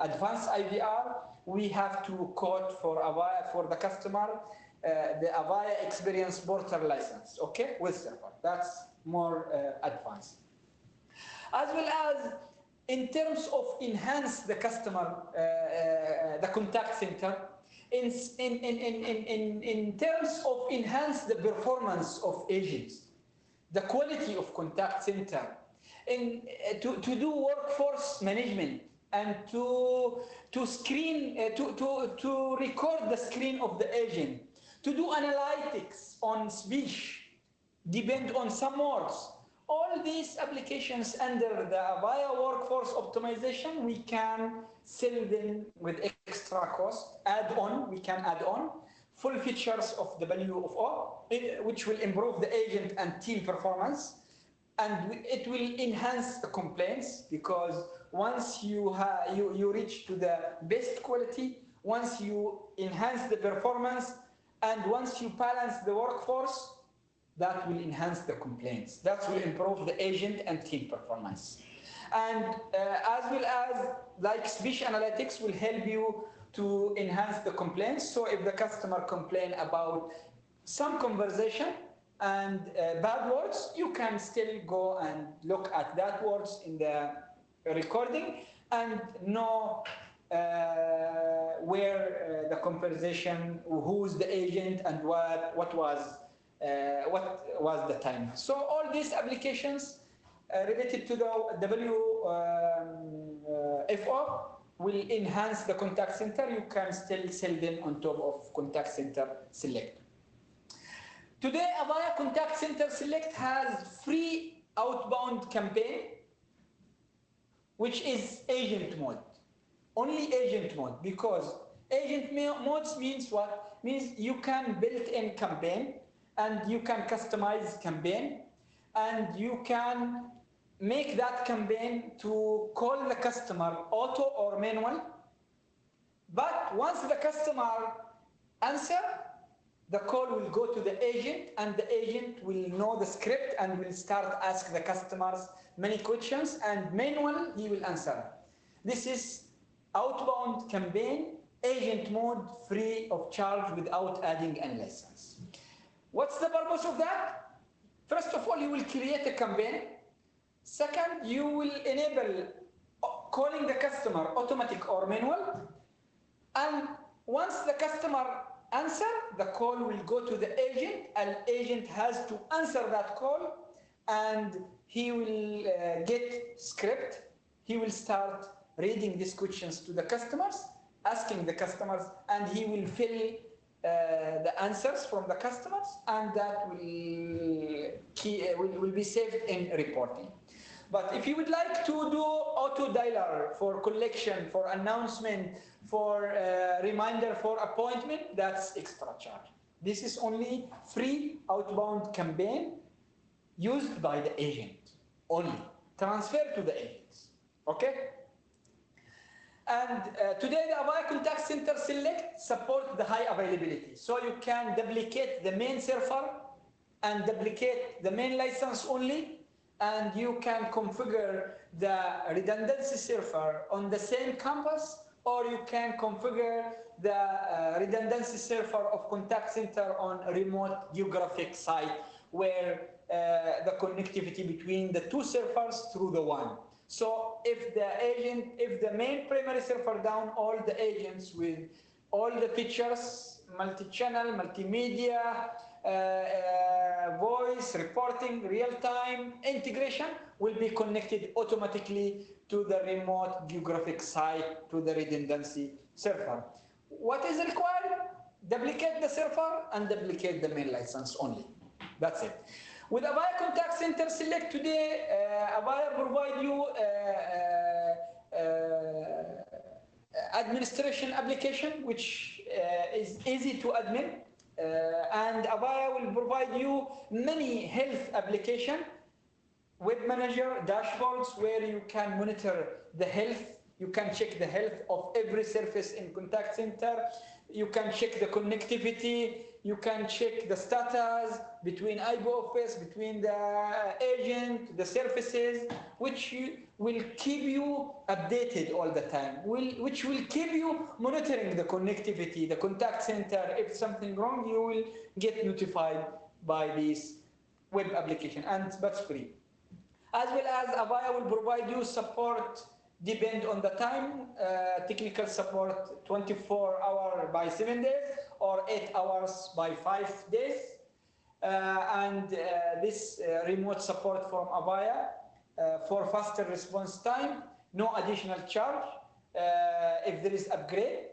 advanced IVR, we have to code for Avaya for the customer. The Avaya Experience Portal license, okay, with server. That's more advanced. As well as in terms of enhance the customer, the contact center, in terms of enhance the performance of agents, the quality of contact center, to do workforce management, and to screen, to record the screen of the agent, to do analytics on speech, depend on some words. All these applications under the Avaya Workforce Optimization, we can sell them with extra cost, we can add on full features of the WFO, which will improve the agent and team performance. And it will enhance the complaints, because once you reach to the best quality, once you enhance the performance, and once you balance the workforce, that will enhance the complaints. That will improve the agent and team performance. And as well as like speech analytics will help you to enhance the complaints. So if the customer complain about some conversation and bad words, you can still go and look at that words in the recording and know where the conversation, who's the agent, and what was the time. So all these applications related to the WFO will enhance the contact center. You can still sell them on top of contact center select. Today, Avaya Contact Center Select has free outbound campaign, which is agent mode. Only agent mode, because agent modes means what? Means you can build in campaign and you can customize campaign and you can make that campaign to call the customer auto or manual. But once the customer answer, the call will go to the agent and the agent will know the script and will start ask the customers many questions and manually he will answer. This is outbound campaign, agent mode, free of charge without adding any license. What's the purpose of that? First of all, you will create a campaign. Second, you will enable calling the customer automatic or manual. And once the customer answer, the call will go to the agent and agent has to answer that call and he will get script. He will start reading these questions to the customers, asking the customers, and he will fill the answers from the customers, and that will be saved in reporting. But if you would like to do auto dialer for collection, for announcement, for reminder for appointment, that's extra charge. This is only free outbound campaign used by the agent only. Transfer to the agents. Okay? And today the Avaya Contact Center Select supports the high availability. So you can duplicate the main server and duplicate the main license only. And you can configure the redundancy server on the same campus, or you can configure the redundancy server of contact center on a remote geographic site where the connectivity between the two servers through the one. So if the main primary server down, all the agents with all the features, multi-channel, multimedia, voice, reporting, real-time integration will be connected automatically to the remote geographic site, to the redundancy server. What is required? Duplicate the server and duplicate the main license only. That's it. With Avaya Contact Center Select today, Avaya provide you administration application, which is easy to admin. And Avaya will provide you many health application, web manager, dashboards, where you can monitor the health. You can check the health of every service in contact center. You can check the connectivity. You can check the status between IBO office, between the agent, the services, which will keep you updated all the time, which will keep you monitoring the connectivity, the contact center. If something wrong, you will get notified by this web application, and that's free. As well as Avaya will provide you support depend on the time, technical support 24 hours by 7 days or 8 hours by 5 days. And this remote support from Avaya for faster response time, no additional charge. If there is upgrade,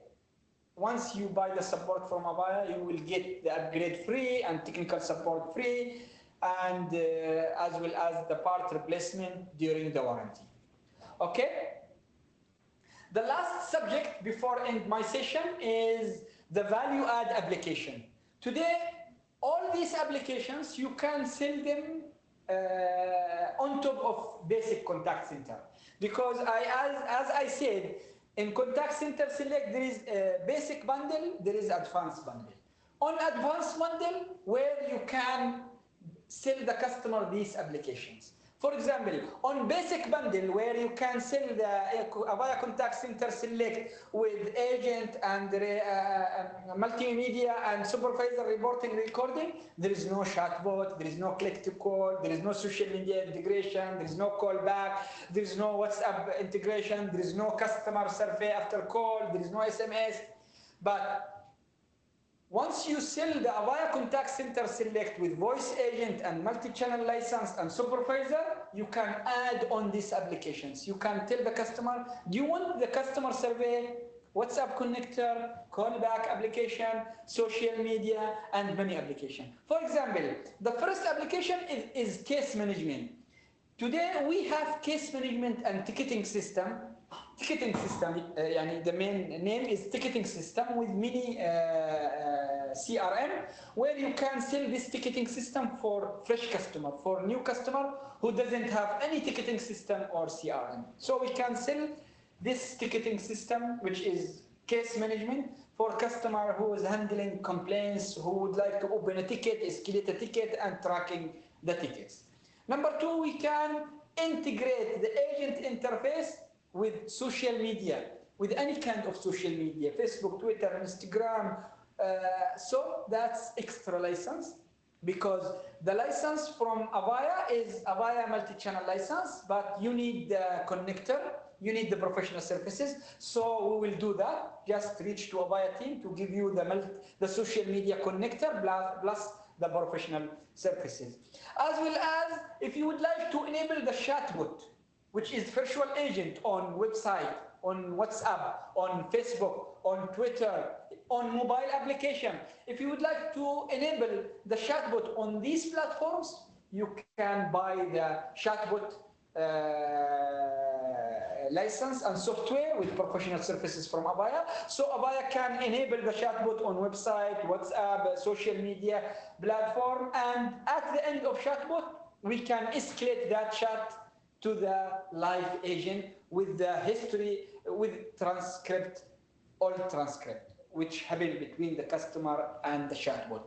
once you buy the support from Avaya, you will get the upgrade free and technical support free, and as well as the part replacement during the warranty. Okay? The last subject before I end my session is the value add application. Today, all these applications, you can sell them on top of basic contact center. Because as I said, in contact center select, there is a basic bundle, there is advanced bundle. On advanced bundle, where you can sell the customer these applications. For example, on basic bundle, where you can sell the Avaya Contact Center Select with agent and multimedia and supervisor reporting recording, there is no chatbot, there is no click to call, there is no social media integration, there is no callback, there is no WhatsApp integration, there is no customer survey after call, there is no SMS. But once you sell the Avaya Contact Center Select with voice agent and multi-channel license and supervisor, you can add on these applications. You can tell the customer, do you want the customer survey WhatsApp connector, callback application, social media, and many applications. For example, the first application is case management. Today we have case management and ticketing system. Ticketing system, the main name is ticketing system with many CRM, where you can sell this ticketing system for fresh customer, for new customer who doesn't have any ticketing system or CRM. So we can sell this ticketing system, which is case management, for customer who is handling complaints, who would like to open a ticket, escalate a ticket, and tracking the tickets. Number two, we can integrate the agent interface with social media, with any kind of social media, Facebook, Twitter, Instagram. So that's extra license, because the license from Avaya is Avaya multi-channel license, but you need the connector, you need the professional services. So we will do that. Just reach to Avaya team to give you the social media connector plus the professional services. As well as if you would like to enable the chatbot, which is virtual agent on website, on WhatsApp, on Facebook, on Twitter, on mobile application. If you would like to enable the chatbot on these platforms, you can buy the chatbot license and software with professional services from Avaya. So Avaya can enable the chatbot on website, WhatsApp, social media platform, and at the end of chatbot, we can escalate that chat to the live agent with the history, with transcript, all transcript, which happen between the customer and the chatbot.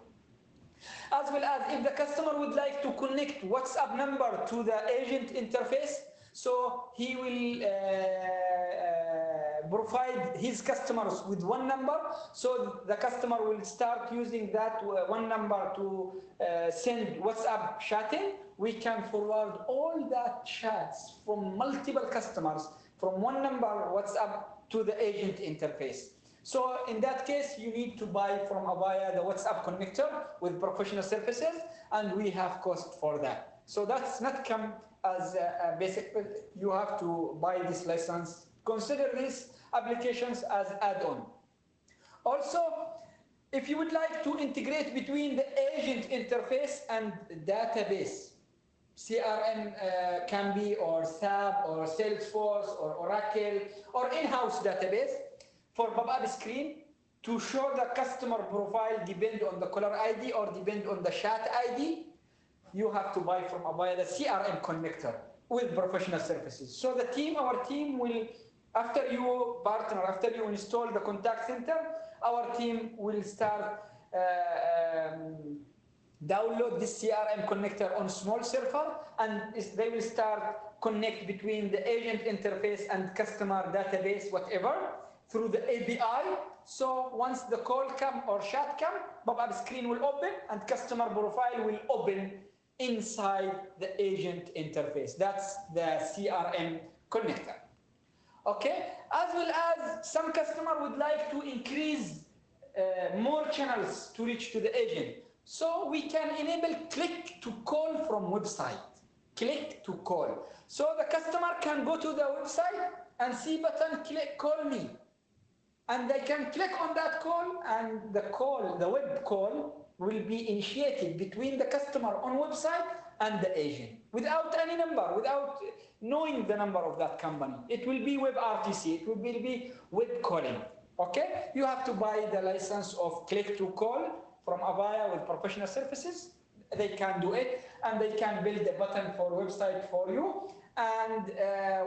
As well as if the customer would like to connect WhatsApp number to the agent interface, so he will provide his customers with one number, so the customer will start using that one number to send WhatsApp chatting. We can forward all that chats from multiple customers from one number WhatsApp to the agent interface. So in that case, you need to buy from Avaya the WhatsApp connector with professional services, and we have cost for that. So that's not come as a basic, you have to buy this license. Consider these applications as add-on. Also, if you would like to integrate between the agent interface and database, CRM can be, or SAP, or Salesforce, or Oracle, or in-house database, for pop-up screen to show the customer profile depend on the caller ID or depend on the chat ID, you have to buy from Avaya the CRM connector with professional services. So the team, our team will, after you partner, after you install the contact center, our team will start download this CRM connector on small server, and they will start connect between the agent interface and customer database, whatever, through the API. So once the call come or chat come, pop-up screen will open and customer profile will open inside the agent interface. That's the CRM connector. Okay, as well as some customer would like to increase more channels to reach to the agent. So we can enable click to call from website, click to call. So the customer can go to the website and see button, click, call me. And they can click on that call, and the web call will be initiated between the customer on website and the agent without any number, without knowing the number of that company. It will be web RTC, it will be web calling. Okay, you have to buy the license of click to call from Avaya with professional services. They can do it, and they can build a button for website for you. And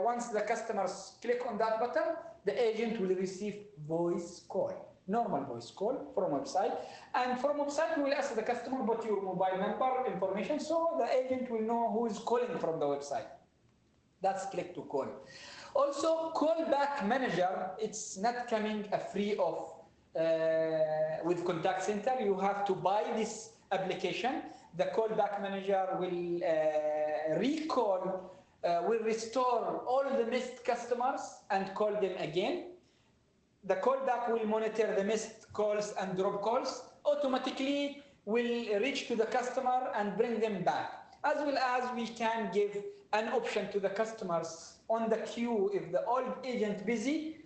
once the customers click on that button, the agent will receive voice call, normal voice call from website. And from website, we will ask the customer about your mobile number information, so the agent will know who is calling from the website. That's click to call. Also, callback manager, it's not coming free of with contact center. You have to buy this application. The callback manager will recall, will restore all the missed customers and call them again. The callback will monitor the missed calls and drop calls, automatically will reach to the customer and bring them back. As well as we can give an option to the customers on the queue. If the old agent busy,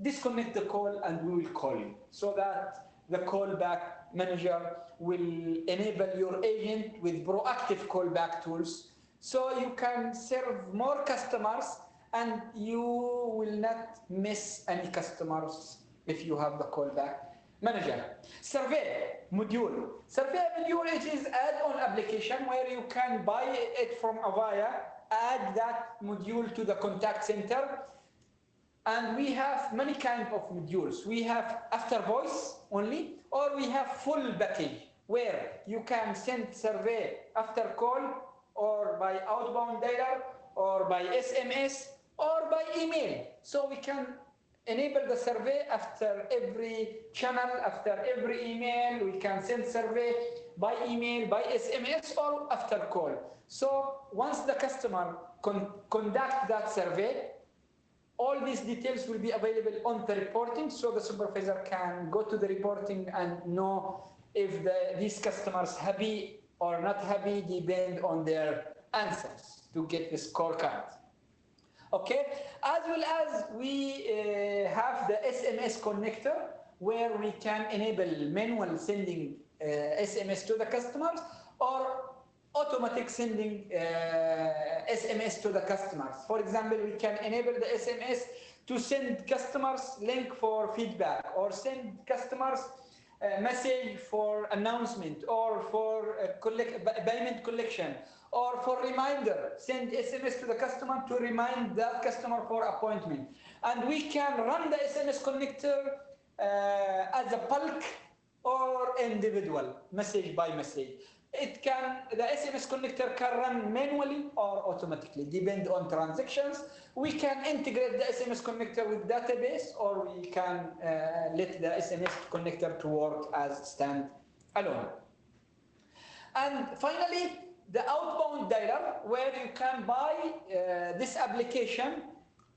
disconnect the call and we will call you, so that the callback manager will enable your agent with proactive callback tools, so you can serve more customers and you will not miss any customers if you have the callback manager. Survey module. Survey module, it is add-on application where you can buy it from Avaya, add that module to the contact center. And we have many kinds of modules. We have after voice only, or we have full package where you can send survey after call, or by outbound dialer, or by SMS, or by email. So we can enable the survey after every channel, after every email. We can send survey by email, by SMS, or after call. So once the customer conduct that survey, all these details will be available on the reporting, so the supervisor can go to the reporting and know if these customers happy or not happy, depend on their answers to get the scorecard. Okay, as well as we have the SMS connector, where we can enable manual sending SMS to the customers, or automatic sending SMS to the customers. For example, we can enable the SMS to send customers link for feedback, or send customers message for announcement, or for payment collection, or for reminder. Send SMS to the customer to remind that customer for appointment. And we can run the SMS connector as a bulk or individual, message by message. The SMS connector can run manually or automatically, depend on transactions. We can integrate the SMS connector with database, or we can let the SMS connector to work as stand alone. And finally, the outbound dialer, where you can buy this application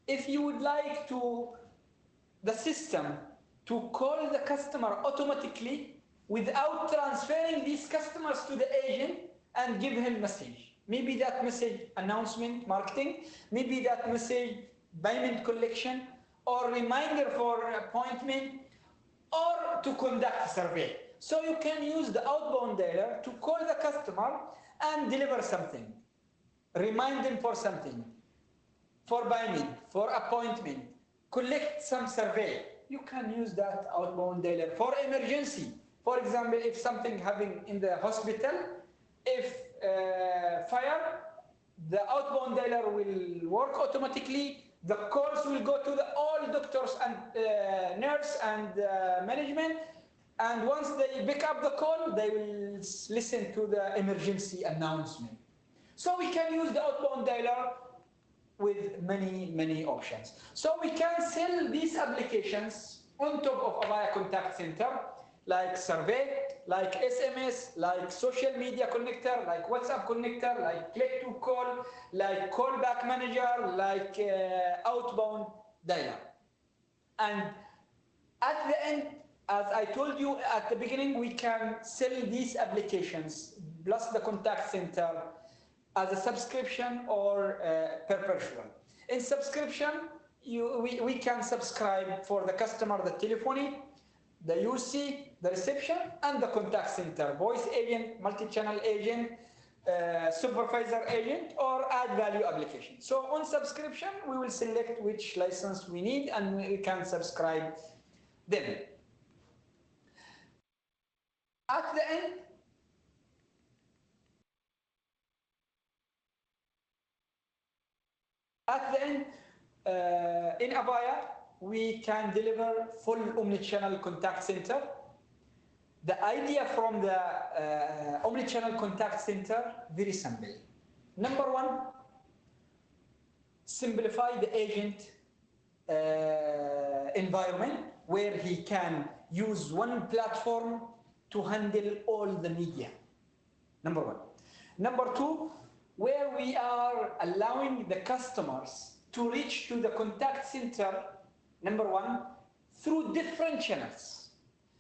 if you would like the system to call the customer automatically without transferring these customers to the agent and give him message. Maybe that message announcement marketing, maybe that message payment collection, or reminder for appointment, or to conduct a survey. So you can use the outbound dialer to call the customer and deliver something, remind them for something, for payment, for appointment, collect some survey. You can use that outbound dialer for emergency. For example, if something happened in the hospital, if fire, the outbound dialer will work automatically. The calls will go to all doctors and nurse and management. And once they pick up the call, they will listen to the emergency announcement. So we can use the outbound dialer with many, many options. So we can sell these applications on top of Avaya Contact Center, like survey, like SMS, like social media connector, like WhatsApp connector, like click to call, like callback manager, like outbound dialer. And at the end, as I told you at the beginning, we can sell these applications plus the contact center as a subscription or perpetual. In subscription, we can subscribe for the customer, the telephony, the UC, the reception, and the contact center, voice agent, multi-channel agent, supervisor agent, or add value application. So on subscription, we will select which license we need and we can subscribe them. At the end, in Avaya, we can deliver full omnichannel contact center. The idea from the omnichannel contact center, very simple. Number one, simplify the agent environment, where he can use one platform to handle all the media. Number one. Number two, where we are allowing the customers to reach to the contact center, number one, through different channels.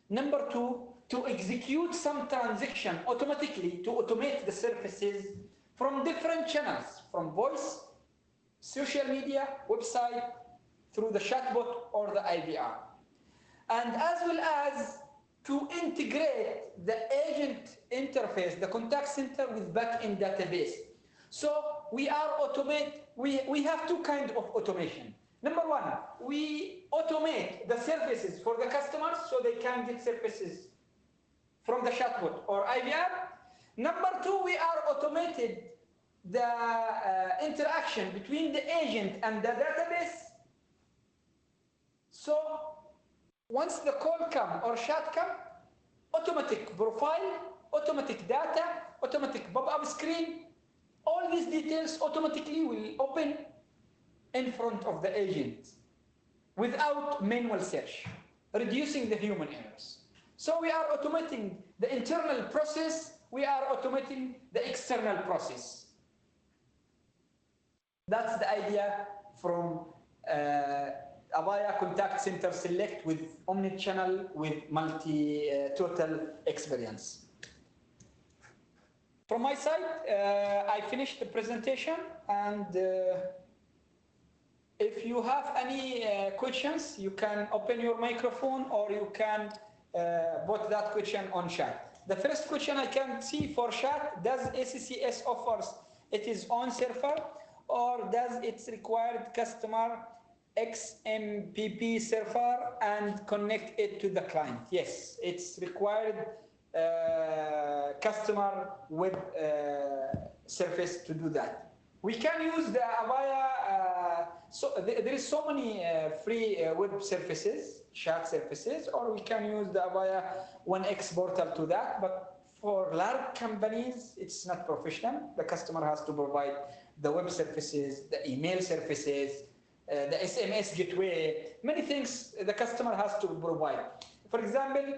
Number two, to execute some transaction automatically, to automate the services from different channels, from voice, social media, website, through the chatbot or the IVR. And as well as to integrate the agent interface, the contact center with backend database. So we have two kinds of automation. Number one, we automate the services for the customers so they can get services from the chatbot or IVR. Number two, we are automated the interaction between the agent and the database. So once the call come or chat come, automatic profile, automatic data, automatic pop-up screen, all these details automatically will open in front of the agent without manual search, reducing the human errors. So we are automating the internal process, we are automating the external process. That's the idea from Avaya Contact Center Select with omni-channel with multi-total experience. From my side, I finished the presentation, and if you have any questions, you can open your microphone or you can put that question on chat. The first question I can see for chat, does CcaaS offers its own server or does it require customer XMPP server and connect it to the client? Yes, it's required customer web service to do that. We can use the Avaya, there is so many free web services, chat services, or we can use the Avaya 1X portal to that, but for large companies, it's not professional. The customer has to provide the web services, the email services, the SMS gateway, many things the customer has to provide. For example,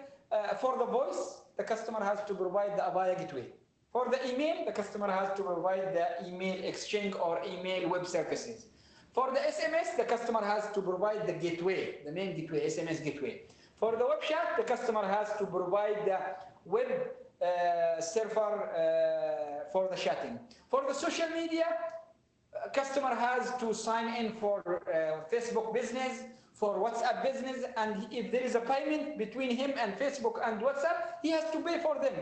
for the voice, the customer has to provide the Avaya gateway. For the email, the customer has to provide the email exchange or email web services. For the SMS, the customer has to provide the gateway, the main gateway, SMS gateway. For the web chat, the customer has to provide the web server for the chatting. For the social media, customer has to sign in for Facebook business, for WhatsApp business, and if there is a payment between him and Facebook and WhatsApp, he has to pay for them.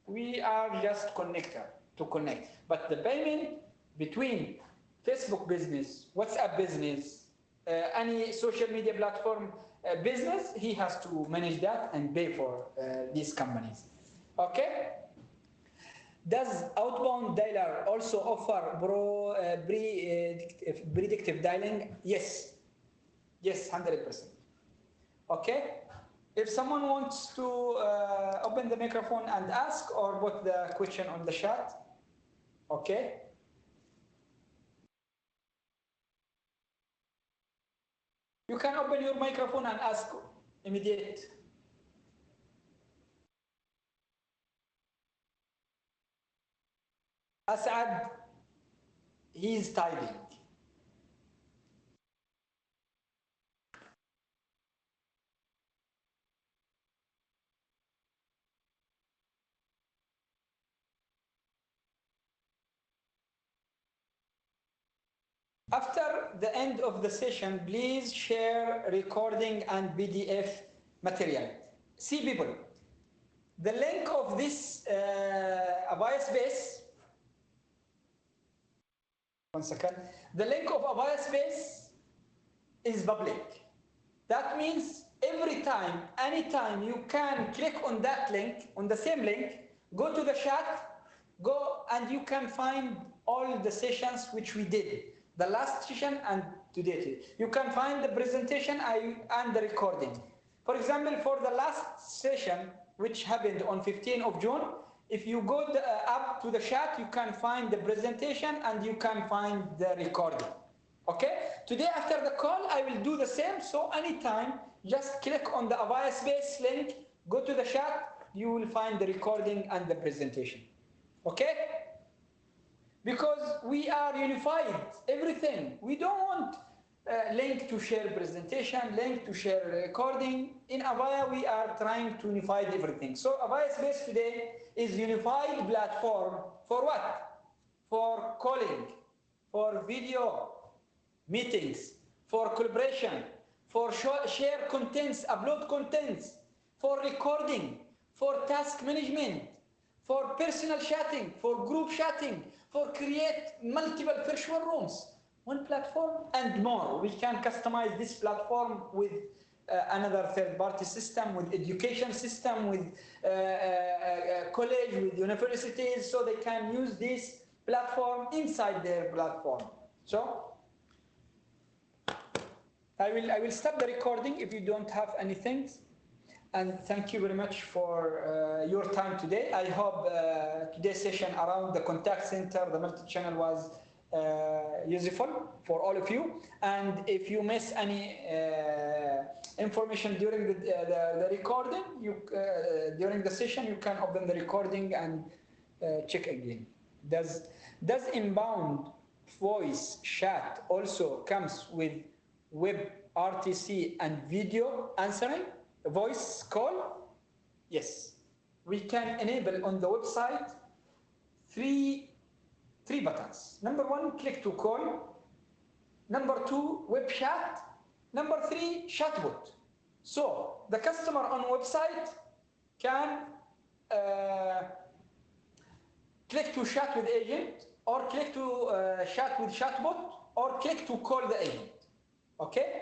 We are just connector to connect. But the payment between Facebook business, WhatsApp business, any social media platform business, he has to manage that and pay for these companies. Okay? Does outbound dialer also offer predictive dialing? Yes. Yes, 100%. Okay? If someone wants to open the microphone and ask or put the question on the chat, okay? You can open your microphone and ask immediate. Asad, he is typing. After the end of the session, please share recording and PDF material. See people, the link of this Avaya Space, one second, the link of Avaya Space is public. That means every time, anytime you can click on that link, on the same link, go to the chat, go and you can find all the sessions which we did. The last session and today. You can find the presentation and the recording. For example, for the last session, which happened on 15th of June, if you go up to the chat, you can find the presentation and you can find the recording. Okay? Today, after the call, I will do the same. So anytime, just click on the Avaya Space link, go to the chat, you will find the recording and the presentation. Okay? Because we are unified, everything. We don't want link to share presentation, link to share recording. In Avaya, we are trying to unify everything. So Avaya Space today is unified platform for what? For calling, for video meetings, for collaboration, for share contents, upload contents, for recording, for task management, for personal chatting, for group chatting, for create multiple virtual rooms. One platform and more. We can customize this platform with another third-party system, with education system, with college, with universities, so they can use this platform inside their platform. So I will stop the recording if you don't have anything. And thank you very much for your time today. I hope today's session around the contact center, the multi-channel was useful for all of you. And if you miss any information during the recording, during the session, you can open the recording and check again. Does inbound voice chat also comes with web RTC and video answering? Voice call? Yes. We can enable on the website three buttons. Number one, click to call. Number two, web chat. Number three, chatbot. So the customer on website can click to chat with agent, or click to chat with chatbot, or click to call the agent. Okay?